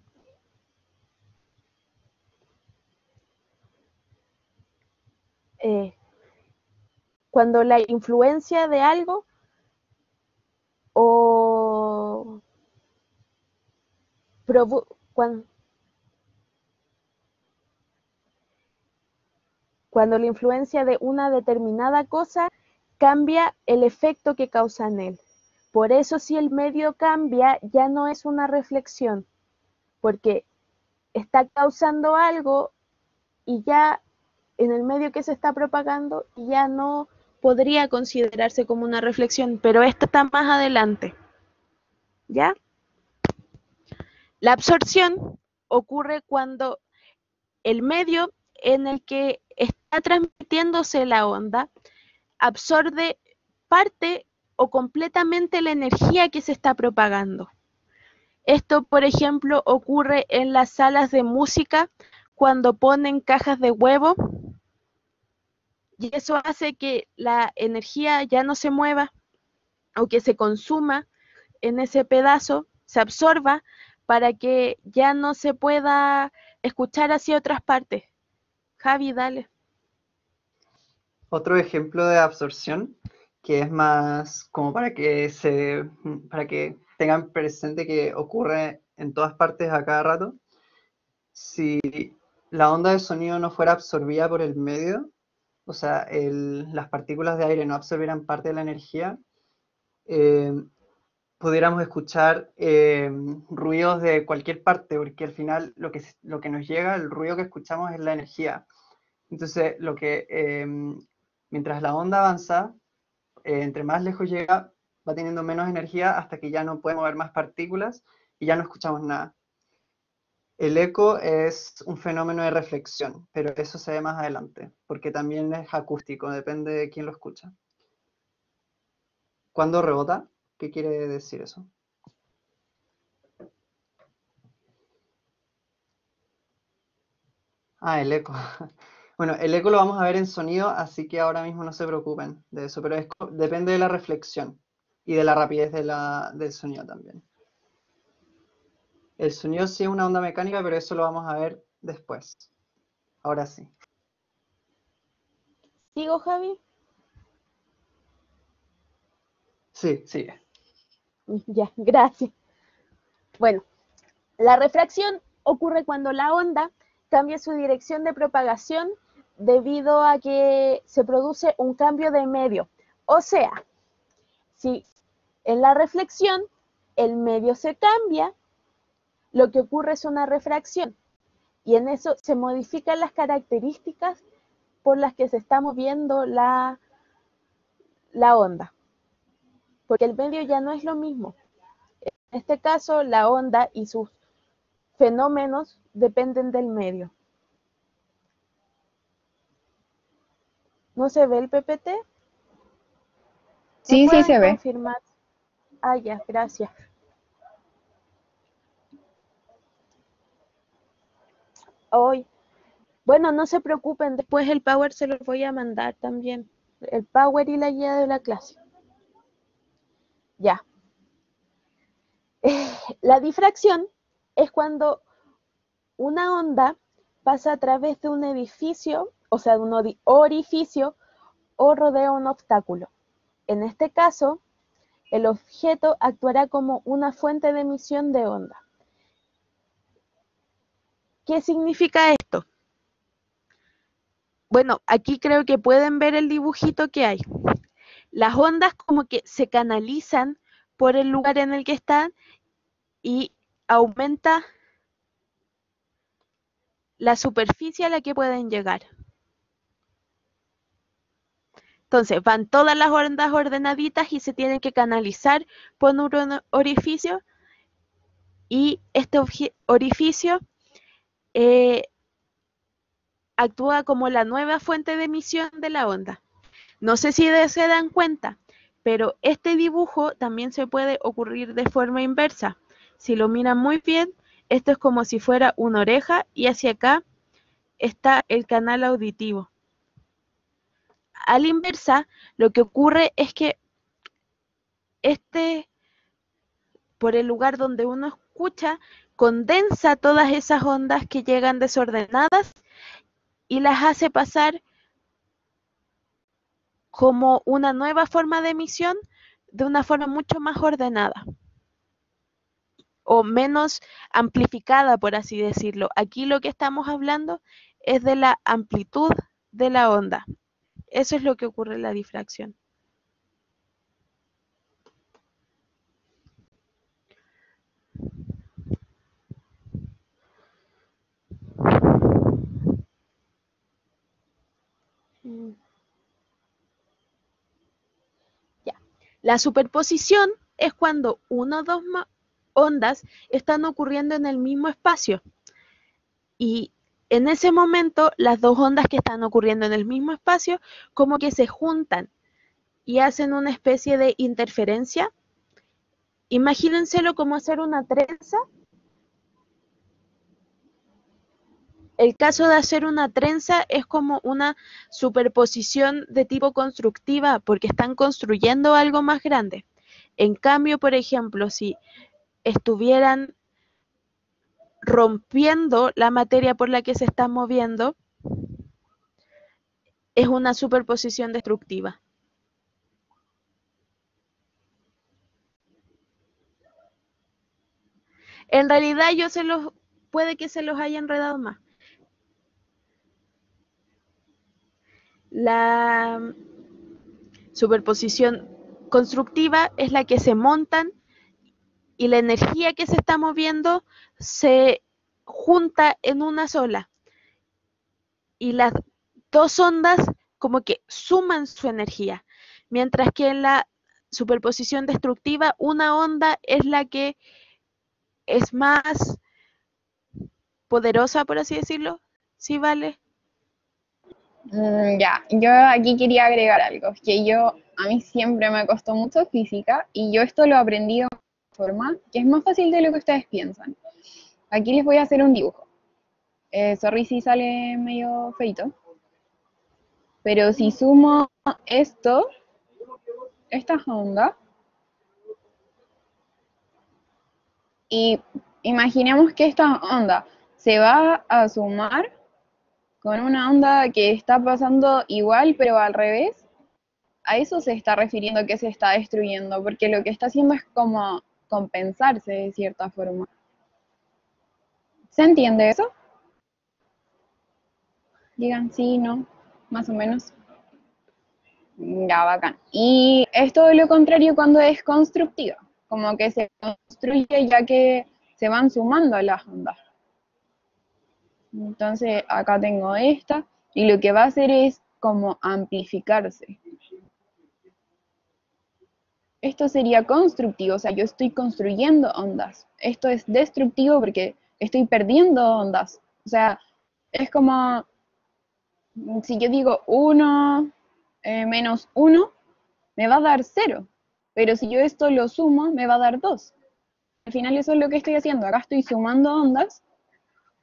la influencia de algo o cuando la influencia de una determinada cosa cambia el efecto que causa en él. Por eso si el medio cambia, ya no es una reflexión, porque está causando algo y ya en el medio que se está propagando ya no podría considerarse como una reflexión, pero esto está más adelante. ¿Ya? La absorción ocurre cuando el medio en el que está transmitiéndose la onda absorbe parte o completamente la energía que se está propagando. Esto, por ejemplo, ocurre en las salas de música cuando ponen cajas de huevo y eso hace que la energía ya no se mueva o que se consuma en ese pedazo, se absorba para que ya no se pueda escuchar hacia otras partes. Javi, dale. Otro ejemplo de absorción, que es más como para que tengan presente que ocurre en todas partes a cada rato. Si la onda de sonido no fuera absorbida por el medio, o sea, las partículas de aire no absorbieran parte de la energía, pudiéramos escuchar ruidos de cualquier parte, porque al final lo que nos llega, el ruido que escuchamos es la energía. Entonces, mientras la onda avanza, entre más lejos llega, va teniendo menos energía hasta que ya no puede mover más partículas y ya no escuchamos nada. El eco es un fenómeno de reflexión, pero eso se ve más adelante, porque también es acústico, depende de quién lo escucha. ¿Cuándo rebota? ¿Qué quiere decir eso? Ah, el eco. Bueno, el eco lo vamos a ver en sonido, así que ahora mismo no se preocupen de eso, pero depende de la reflexión y de la rapidez del sonido también. El sonido sí es una onda mecánica, pero eso lo vamos a ver después. Ahora sí. ¿Sigo, Javi? Sí, sigue. Ya, gracias. Bueno, la refracción ocurre cuando la onda cambia su dirección de propagación debido a que se produce un cambio de medio. O sea, si en la reflexión el medio se cambia, lo que ocurre es una refracción y en eso se modifican las características por las que se está moviendo la onda, porque el medio ya no es lo mismo. En este caso, la onda y sus fenómenos dependen del medio. ¿No se ve el PPT? ¿Me Sí, sí pueden se ve. confirmar? Ah, ya, gracias. Hoy. Bueno, no se preocupen, después el Power se los voy a mandar también. El Power y la guía de la clase. Ya. La difracción es cuando una onda pasa a través de un edificio, o sea, de un orificio o rodea un obstáculo. En este caso, el objeto actuará como una fuente de emisión de onda. ¿Qué significa esto? Bueno, aquí creo que pueden ver el dibujito que hay. Las ondas como que se canalizan por el lugar en el que están y aumenta la superficie a la que pueden llegar. Entonces van todas las ondas ordenaditas y se tienen que canalizar por un orificio y este orificio actúa como la nueva fuente de emisión de la onda. No sé si se dan cuenta, pero este dibujo también se puede ocurrir de forma inversa. Si lo miran muy bien, esto es como si fuera una oreja y hacia acá está el canal auditivo. A la inversa, lo que ocurre es que por el lugar donde uno escucha, condensa todas esas ondas que llegan desordenadas y las hace pasar como una nueva forma de emisión de una forma mucho más ordenada o menos amplificada, por así decirlo. Aquí lo que estamos hablando es de la amplitud de la onda. Eso es lo que ocurre en la difracción. Ya. La superposición es cuando una o dos ondas están ocurriendo en el mismo espacio y en ese momento las dos ondas que están ocurriendo en el mismo espacio como que se juntan y hacen una especie de interferencia. Imagínenselo como hacer una trenza. El caso de hacer una trenza es como una superposición de tipo constructiva porque están construyendo algo más grande. En cambio, por ejemplo, si estuvieran rompiendo la materia por la que se están moviendo, es una superposición destructiva. En realidad puede que se los haya enredado más. La superposición constructiva es la que se montan y la energía que se está moviendo se junta en una sola. Y las dos ondas como que suman su energía. Mientras que en la superposición destructiva, una onda es la que es más poderosa, por así decirlo. ¿Sí vale? Ya, yo aquí quería agregar algo, que a mí siempre me costó mucho física y yo esto lo aprendí de una forma que es más fácil de lo que ustedes piensan. Aquí les voy a hacer un dibujo. Sorry si sale medio feito, pero si sumo estas ondas, y imaginemos que esta onda se va a sumar con una onda que está pasando igual, pero al revés. A eso se está refiriendo que se está destruyendo, porque lo que está haciendo es como compensarse de cierta forma. ¿Se entiende eso? Digan sí, no, más o menos. Ya, bacán. Y es todo lo contrario cuando es constructiva, como que se construye ya que se van sumando las ondas. Entonces acá tengo esta, y lo que va a hacer es como amplificarse. Esto sería constructivo, o sea, yo estoy construyendo ondas. Esto es destructivo porque estoy perdiendo ondas. O sea, es como si yo digo 1 menos 1, me va a dar 0. Pero si yo esto lo sumo, me va a dar 2. Al final eso es lo que estoy haciendo. Acá estoy sumando ondas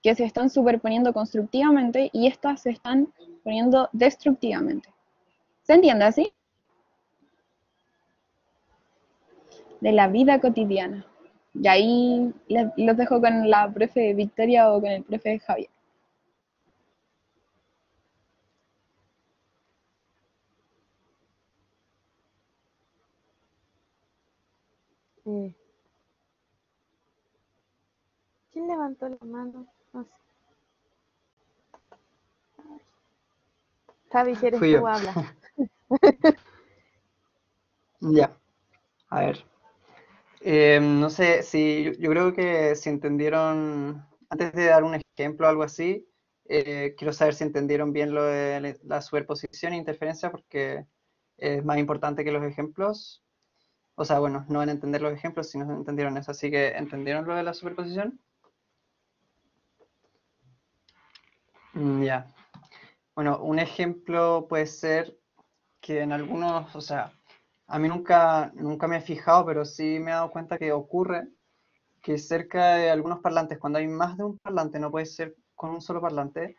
que se están superponiendo constructivamente y estas se están poniendo destructivamente. ¿Se entiende así? De la vida cotidiana. Y ahí los dejo con la profe Victoria o con el profe Javier. ¿Quién levantó la mano? No sé. Javi, si eres Fui tú, yo. habla. Ya, a ver. No sé si yo creo que si entendieron, antes de dar un ejemplo o algo así, quiero saber si entendieron bien lo de la superposición e interferencia porque es más importante que los ejemplos. O sea, bueno, no van a entender los ejemplos si no entendieron eso. Así que, ¿entendieron lo de la superposición? Ya. Bueno, un ejemplo puede ser que en algunos, o sea, a mí nunca me he fijado, pero sí me he dado cuenta que ocurre que cerca de algunos parlantes, cuando hay más de un parlante, no puede ser con un solo parlante,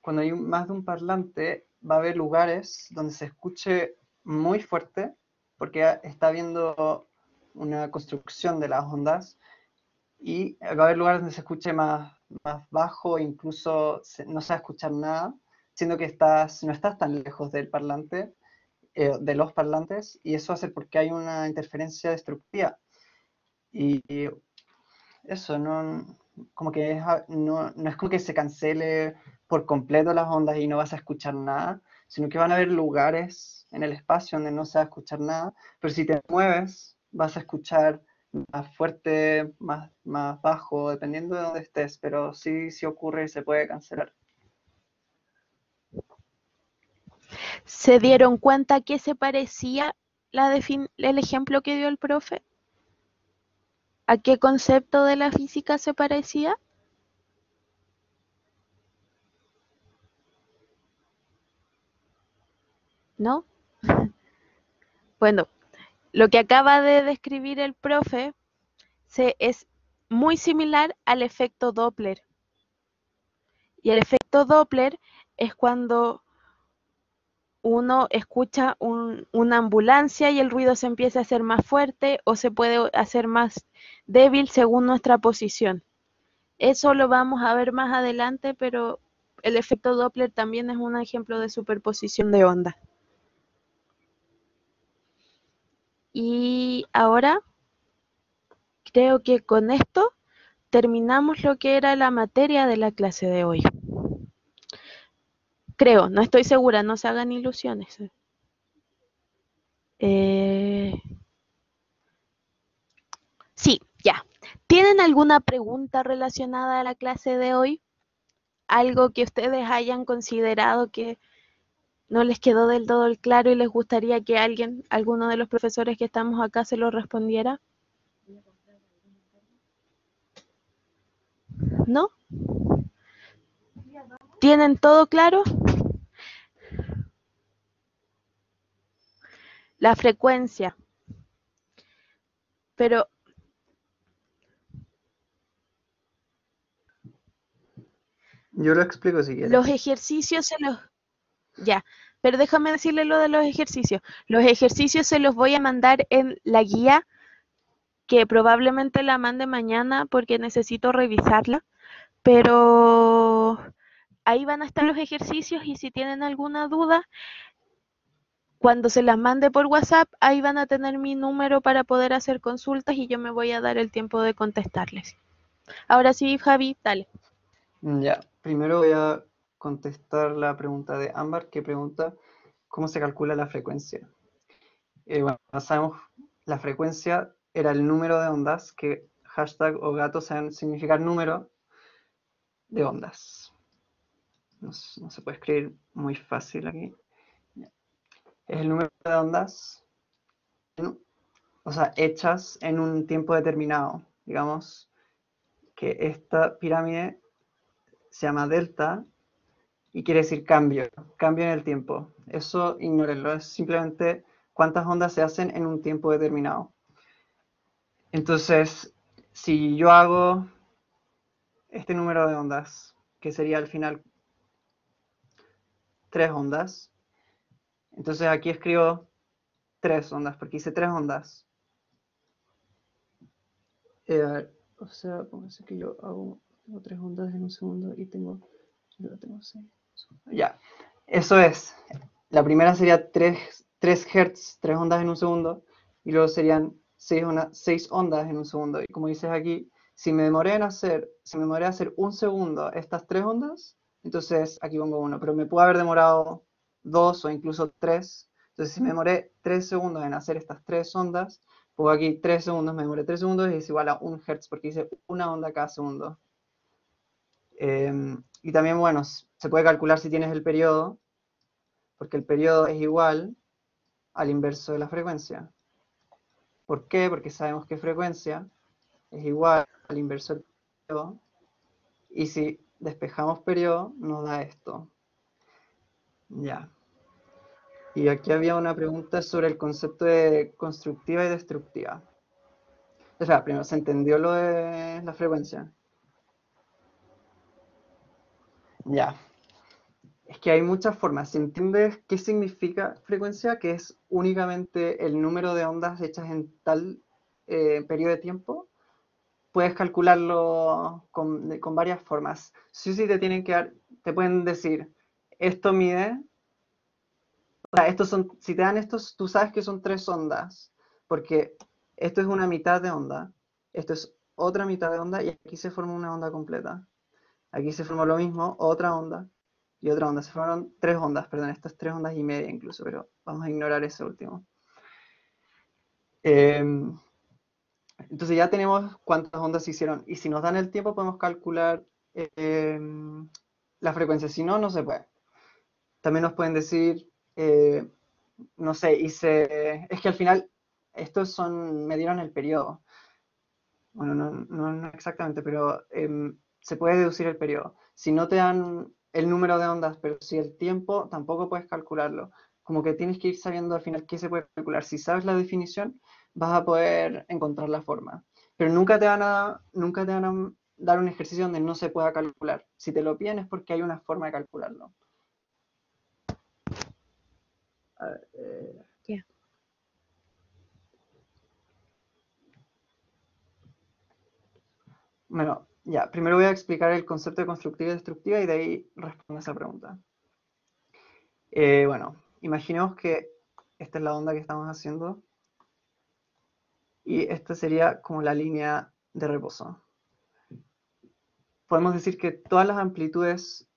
cuando hay más de un parlante va a haber lugares donde se escuche muy fuerte, porque está habiendo una construcción de las ondas, y va a haber lugares donde se escuche más bajo, incluso no se va a escuchar nada, siendo que no estás tan lejos del parlante, de los parlantes, y eso hace porque hay una interferencia destructiva. Y eso, como que no es como que se cancele por completo las ondas y no vas a escuchar nada, sino que van a haber lugares en el espacio donde no se va a escuchar nada, pero si te mueves vas a escuchar más fuerte, más bajo, dependiendo de dónde estés, pero sí ocurre y se puede cancelar. ¿Se dieron cuenta que se parecía el ejemplo que dio el profe? ¿A qué concepto de la física se parecía? ¿No? Bueno, lo que acaba de describir el profe es muy similar al efecto Doppler. Y el efecto Doppler es cuando uno escucha una ambulancia y el ruido se empieza a hacer más fuerte o se puede hacer más débil según nuestra posición. Eso lo vamos a ver más adelante, pero el efecto Doppler también es un ejemplo de superposición de ondas. Y ahora creo que con esto terminamos lo que era la materia de la clase de hoy. Creo, no estoy segura, no se hagan ilusiones. Sí, ya. ¿Tienen alguna pregunta relacionada a la clase de hoy? ¿Algo que ustedes hayan considerado que no les quedó del todo claro y les gustaría que alguno de los profesores que estamos acá se lo respondiera? ¿No? ¿Tienen todo claro? La frecuencia. Pero Yo lo explico si quieres. los ejercicios se los... Ya, pero déjame decirle lo de los ejercicios. Los ejercicios se los voy a mandar en la guía que probablemente la mande mañana porque necesito revisarla, pero ahí van a estar los ejercicios y si tienen alguna duda, cuando se las mande por WhatsApp, ahí van a tener mi número para poder hacer consultas y yo me voy a dar el tiempo de contestarles. Ahora sí, Javi, dale. Ya, primero voy a contestar la pregunta de Ámbar, que pregunta cómo se calcula la frecuencia. Bueno, sabemos, la frecuencia era el número de ondas, que hashtag o gato saben significar número de ondas. No se puede escribir muy fácil aquí. Es el número de ondas, o sea, hechas en un tiempo determinado. Digamos que esta pirámide se llama delta y quiere decir cambio en el tiempo. Eso ignórenlo, es simplemente cuántas ondas se hacen en un tiempo determinado. Entonces, si yo hago este número de ondas, que sería al final 3 ondas, entonces aquí escribo 3 ondas, porque hice 3 ondas. O sea, póngase que yo tengo 3 ondas en un segundo y tengo 6. Ya, eso es. La primera sería 3 Hz, 3 ondas en un segundo, y luego serían 6 ondas en un segundo. Y como dices aquí, si me demoré a hacer un segundo estas 3 ondas, entonces aquí pongo 1, pero me puedo haber demorado 2 o incluso 3. Entonces si me demoré 3 segundos en hacer estas 3 ondas, pongo aquí 3 segundos, me demoré 3 segundos y es igual a 1 Hz porque hice una onda cada segundo. Y también, bueno, se puede calcular si tienes el periodo, porque el periodo es igual al inverso de la frecuencia. ¿Por qué? Porque sabemos que frecuencia es igual al inverso del periodo, y si despejamos periodo, nos da esto. Ya. Y aquí había una pregunta sobre el concepto de constructiva y destructiva. O sea, primero, ¿se entendió lo de la frecuencia? Ya. Es que hay muchas formas. Si entiendes qué significa frecuencia, que es únicamente el número de ondas hechas en tal periodo de tiempo, puedes calcularlo con varias formas. Sí, sí, te pueden decir, esto mide, o sea, si te dan estos, tú sabes que son 3 ondas, porque esto es una mitad de onda, esto es otra mitad de onda, y aquí se forma una onda completa. Aquí se formó lo mismo, otra onda y otra onda. Se formaron 3 ondas, perdón, estas 3 ondas y media incluso, pero vamos a ignorar ese último. Entonces ya tenemos cuántas ondas se hicieron, y si nos dan el tiempo podemos calcular la frecuencia. Si no, no se puede. También nos pueden decir, no sé, es que al final me dieron el periodo. Bueno, no exactamente, pero se puede deducir el periodo. Si no te dan el número de ondas, pero si el tiempo, tampoco puedes calcularlo. Como que tienes que ir sabiendo al final qué se puede calcular. Si sabes la definición, vas a poder encontrar la forma. Pero nunca te van a dar un ejercicio donde no se pueda calcular. Si te lo piden es porque hay una forma de calcularlo. A ver, Yeah. Bueno, ya, primero voy a explicar el concepto de constructiva y destructiva y de ahí respondo a esa pregunta. Bueno, imaginemos que esta es la onda que estamos haciendo y esta sería como la línea de reposo. Podemos decir que todas las amplitudes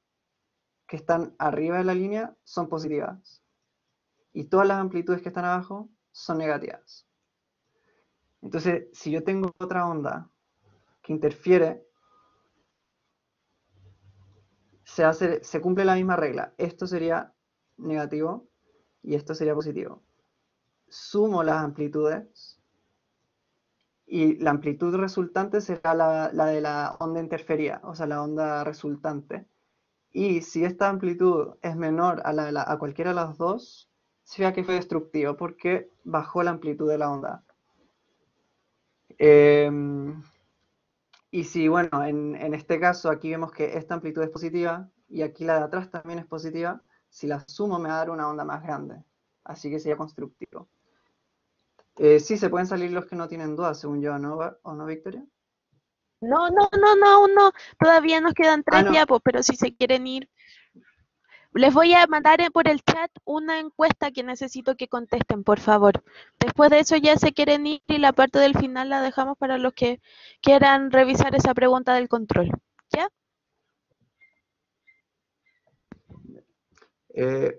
que están arriba de la línea son positivas y todas las amplitudes que están abajo son negativas. Entonces, si yo tengo otra onda que interfiere, se cumple la misma regla. Esto sería negativo y esto sería positivo. Sumo las amplitudes y la amplitud resultante será la de la onda interferida, o sea, la onda resultante. Y si esta amplitud es menor a cualquiera de las dos, significa que fue destructivo porque bajó la amplitud de la onda. Y si, bueno, en este caso aquí vemos que esta amplitud es positiva y aquí la de atrás también es positiva, si la sumo me va a dar una onda más grande. Así que sería constructivo. Sí, se pueden salir los que no tienen dudas, según yo, ¿no, ¿o no, Victoria? No, no, no, no, aún no. Todavía nos quedan Ah, 3 no. diapos, pero si se quieren ir. Les voy a mandar por el chat una encuesta que necesito que contesten, por favor. Después de eso ya se quieren ir y la parte del final la dejamos para los que quieran revisar esa pregunta del control. ¿Ya?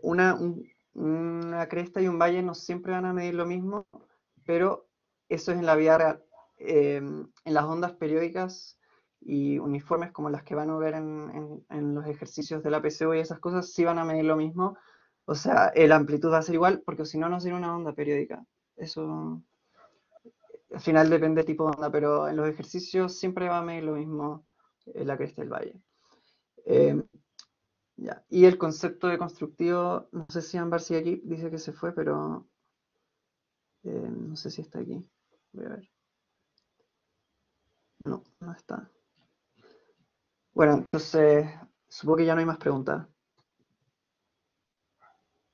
Una cresta y un valle no siempre van a medir lo mismo, pero eso es en la vida real. En las ondas periódicas y uniformes como las que van a ver en los ejercicios de la PCO y esas cosas, sí van a medir lo mismo. O sea, la amplitud va a ser igual, porque si no, no sería una onda periódica. Eso al final depende del tipo de onda, pero en los ejercicios siempre va a medir lo mismo la cresta y el valle. Ya. Y el concepto de constructivo, no sé si Ámbar sigue aquí, dice que se fue, pero no sé si está aquí. Voy a ver. No, no está. Bueno, entonces supongo que ya no hay más preguntas.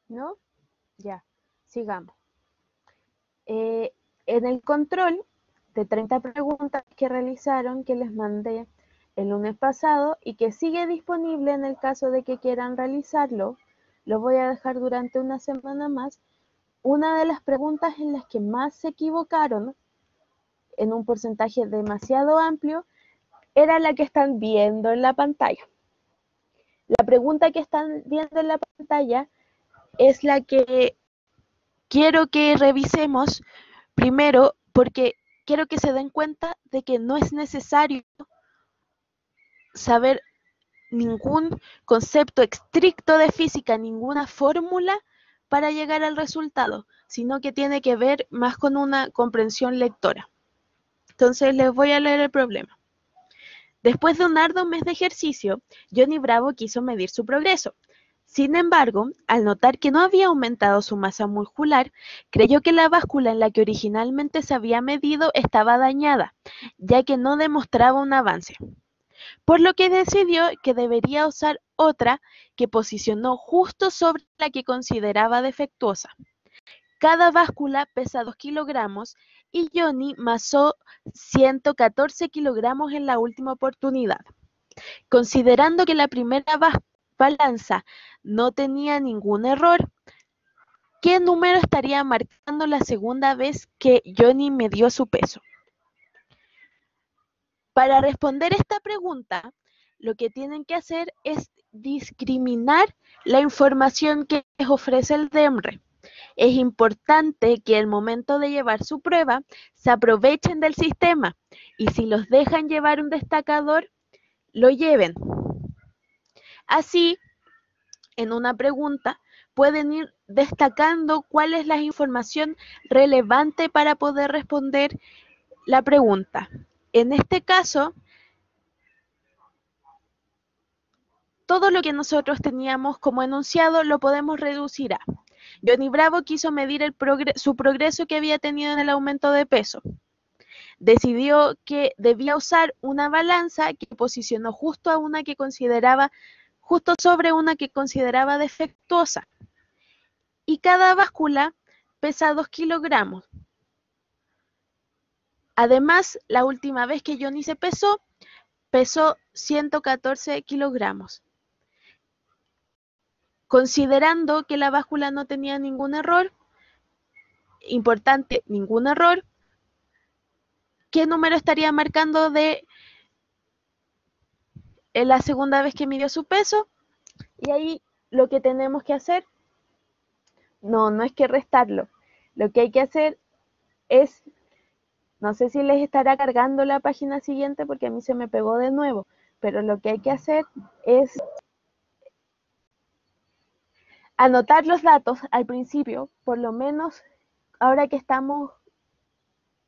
¿No? Ya. Sigamos. En el control de 30 preguntas que realizaron, que les mandé el lunes pasado y que sigue disponible en el caso de que quieran realizarlo, lo voy a dejar durante una semana más. Una de las preguntas en las que más se equivocaron, en un porcentaje demasiado amplio, era la que están viendo en la pantalla. La pregunta que están viendo en la pantalla es la que quiero que revisemos primero, porque quiero que se den cuenta de que no es necesario saber ningún concepto estricto de física, ninguna fórmula para llegar al resultado, sino que tiene que ver más con una comprensión lectora. Entonces les voy a leer el problema. Después de un arduo mes de ejercicio, Johnny Bravo quiso medir su progreso. Sin embargo, al notar que no había aumentado su masa muscular, creyó que la báscula en la que originalmente se había medido estaba dañada, ya que no demostraba un avance, por lo que decidió que debería usar otra que posicionó justo sobre la que consideraba defectuosa. Cada báscula pesa 2 kilogramos y Johnny masó 114 kilogramos en la última oportunidad. Considerando que la primera balanza no tenía ningún error, ¿qué número estaría marcando la segunda vez que Johnny midió su peso? Para responder esta pregunta, lo que tienen que hacer es discriminar la información que les ofrece el DEMRE. Es importante que al momento de llevar su prueba se aprovechen del sistema y si los dejan llevar un destacador, lo lleven. Así, en una pregunta, pueden ir destacando cuál es la información relevante para poder responder la pregunta. En este caso, todo lo que nosotros teníamos como enunciado lo podemos reducir a: Johnny Bravo quiso medir su progreso que había tenido en el aumento de peso. Decidió que debía usar una balanza que posicionó justo sobre una que consideraba defectuosa. Y cada báscula pesa 2 kilogramos. Además, la última vez que Johnny se pesó 114 kilogramos. Considerando que la báscula no tenía ningún error, importante, ningún error, ¿qué número estaría marcando de la segunda vez que midió su peso? Y ahí lo que tenemos que hacer, no es que restarlo, lo que hay que hacer es, no sé si les estará cargando la página siguiente porque a mí se me pegó de nuevo, pero lo que hay que hacer es anotar los datos al principio, por lo menos ahora que estamos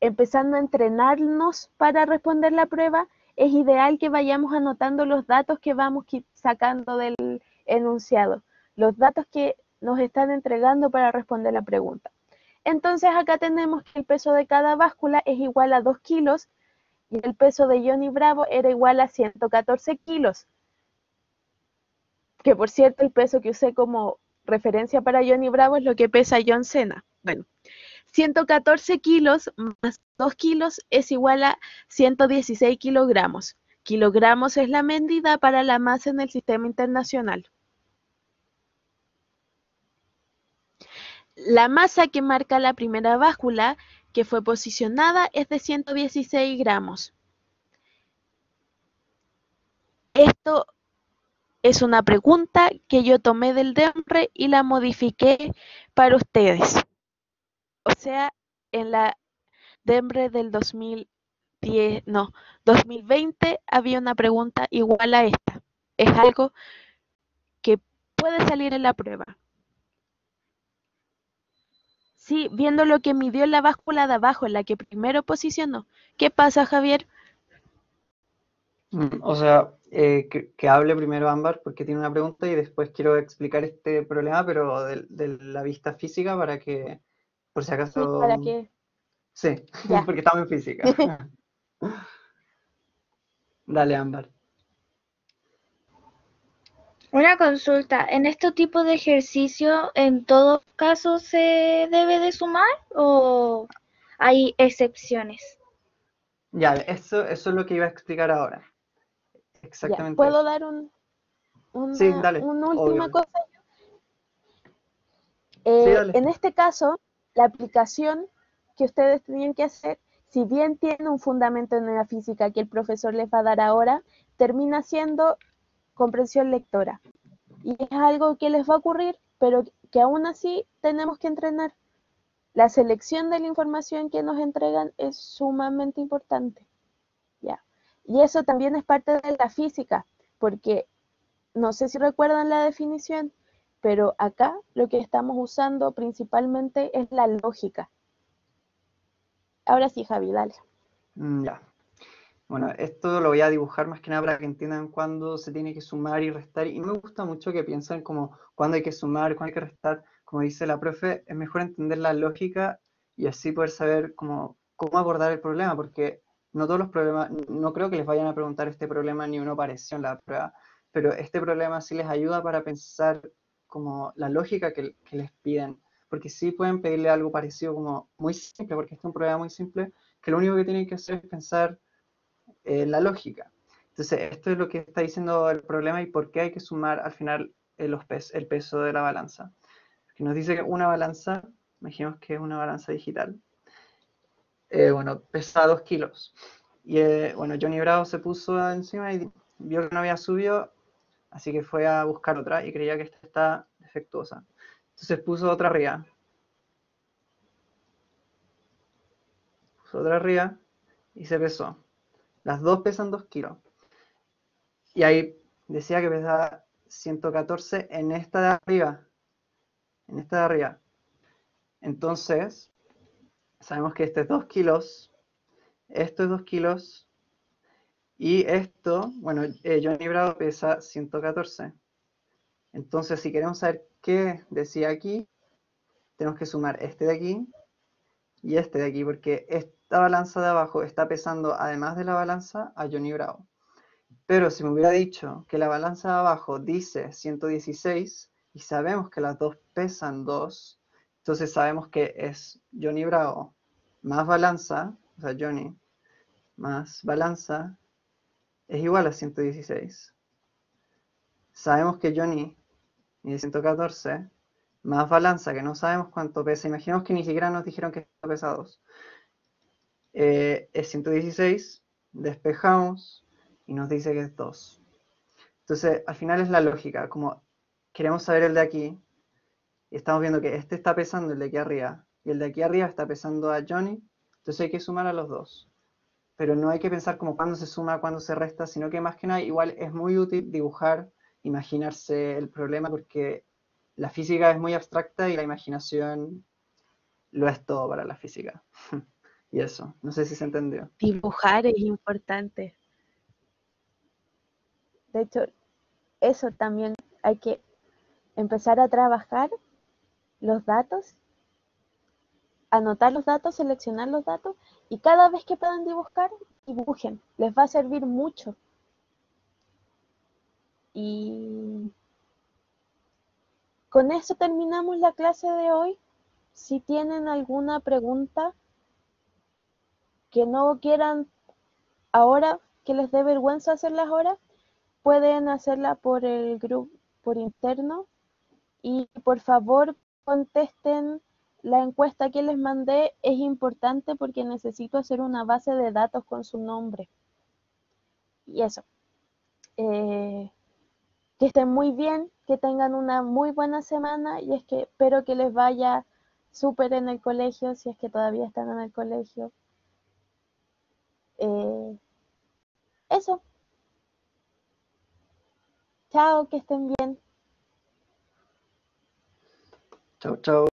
empezando a entrenarnos para responder la prueba, es ideal que vayamos anotando los datos que vamos sacando del enunciado, los datos que nos están entregando para responder la pregunta. Entonces acá tenemos que el peso de cada báscula es igual a 2 kilos y el peso de Johnny Bravo era igual a 114 kilos. Que por cierto el peso que usé como referencia para Johnny Bravo es lo que pesa John Cena. Bueno, 114 kilos más 2 kilos es igual a 116 kilogramos. Kilogramos es la medida para la masa en el sistema internacional. La masa que marca la primera báscula que fue posicionada es de 116 gramos. Esto es una pregunta que yo tomé del DEMRE y la modifiqué para ustedes. O sea, en la DEMRE del 2020 había una pregunta igual a esta. Es algo que puede salir en la prueba. Sí, viendo lo que midió en la báscula de abajo, en la que primero posicionó. ¿Qué pasa, Javier? O sea, que hable primero Ámbar porque tiene una pregunta y después quiero explicar este problema, pero de la vista física para que, por si Sí, acaso, para que... sí, Ya. porque estamos en física. Dale, Ámbar. Una consulta, ¿en este tipo de ejercicio en todo caso se debe de sumar o hay excepciones? Ya, eso es lo que iba a explicar ahora. Ya, Exactamente ¿puedo eso. dar Sí, dale, una última obvio. cosa? Sí, dale. En este caso, la aplicación que ustedes tenían que hacer, si bien tiene un fundamento en la física que el profesor les va a dar ahora, termina siendo comprensión lectora. Y es algo que les va a ocurrir, pero que aún así tenemos que entrenar. La selección de la información que nos entregan es sumamente importante. ¿Ya? Y eso también es parte de la física, porque no sé si recuerdan la definición, pero acá lo que estamos usando principalmente es la lógica. Ahora sí, Javi, dale. Ya. Bueno, esto lo voy a dibujar más que nada para que entiendan cuándo se tiene que sumar y restar. Y no me gusta mucho que piensen como cuándo hay que sumar, cuándo hay que restar. Como dice la profe, es mejor entender la lógica y así poder saber cómo abordar el problema, porque no todos los problemas, no creo que les vayan a preguntar este problema ni uno pareció en la prueba, pero este problema sí les ayuda para pensar como la lógica que les piden, porque sí pueden pedirle algo parecido como muy simple, porque este es un problema muy simple, que lo único que tienen que hacer es pensar la lógica. Entonces, esto es lo que está diciendo el problema y por qué hay que sumar al final el peso de la balanza. Que nos dice que una balanza, imaginemos que es una balanza digital, bueno, pesa 2 kilos. Y bueno, Johnny Bravo se puso encima y vio que no había subido, así que fue a buscar otra y creía que esta está defectuosa. Entonces puso otra arriba. Puso otra arriba y se pesó. Las dos pesan 2 kilos. Y ahí decía que pesaba 114 en esta de arriba. En esta de arriba. Entonces, sabemos que este es 2 kilos. Esto es 2 kilos. Y esto, bueno, Johnny Bravo pesa 114. Entonces, si queremos saber qué decía aquí, tenemos que sumar este de aquí y este de aquí, porque esta balanza de abajo está pesando, además de la balanza, a Johnny Bravo. Pero si me hubiera dicho que la balanza de abajo dice 116 y sabemos que las dos pesan 2, entonces sabemos que es Johnny Bravo más balanza, o sea, Johnny más balanza es igual a 116. Sabemos que Johnny mide 114 más balanza, que no sabemos cuánto pesa. Imaginemos que ni siquiera nos dijeron que pesa 2. Es 116, despejamos y nos dice que es 2. Entonces, al final es la lógica, como queremos saber el de aquí, y estamos viendo que este está pesando el de aquí arriba, y el de aquí arriba está pesando a Johnny, entonces hay que sumar a los dos. Pero no hay que pensar como cuándo se suma, cuándo se resta, sino que más que nada igual es muy útil dibujar, imaginarse el problema, porque la física es muy abstracta y la imaginación lo es todo para la física. Y eso, no sé si se entendió. Dibujar es importante. De hecho, eso también hay que empezar a trabajar los datos, anotar los datos, seleccionar los datos y cada vez que puedan dibujar, dibujen. Les va a servir mucho. Y con eso terminamos la clase de hoy. si tienen alguna pregunta que no quieran ahora, que les dé vergüenza hacerlas ahora, pueden hacerla por el grupo, por interno, y por favor contesten la encuesta que les mandé. Es importante porque necesito hacer una base de datos con su nombre. Y eso. Que estén muy bien, que tengan una muy buena semana, y es que espero que les vaya súper en el colegio, si es que todavía están en el colegio. Eh, Eso. Chao, que estén bien. Chao, chao.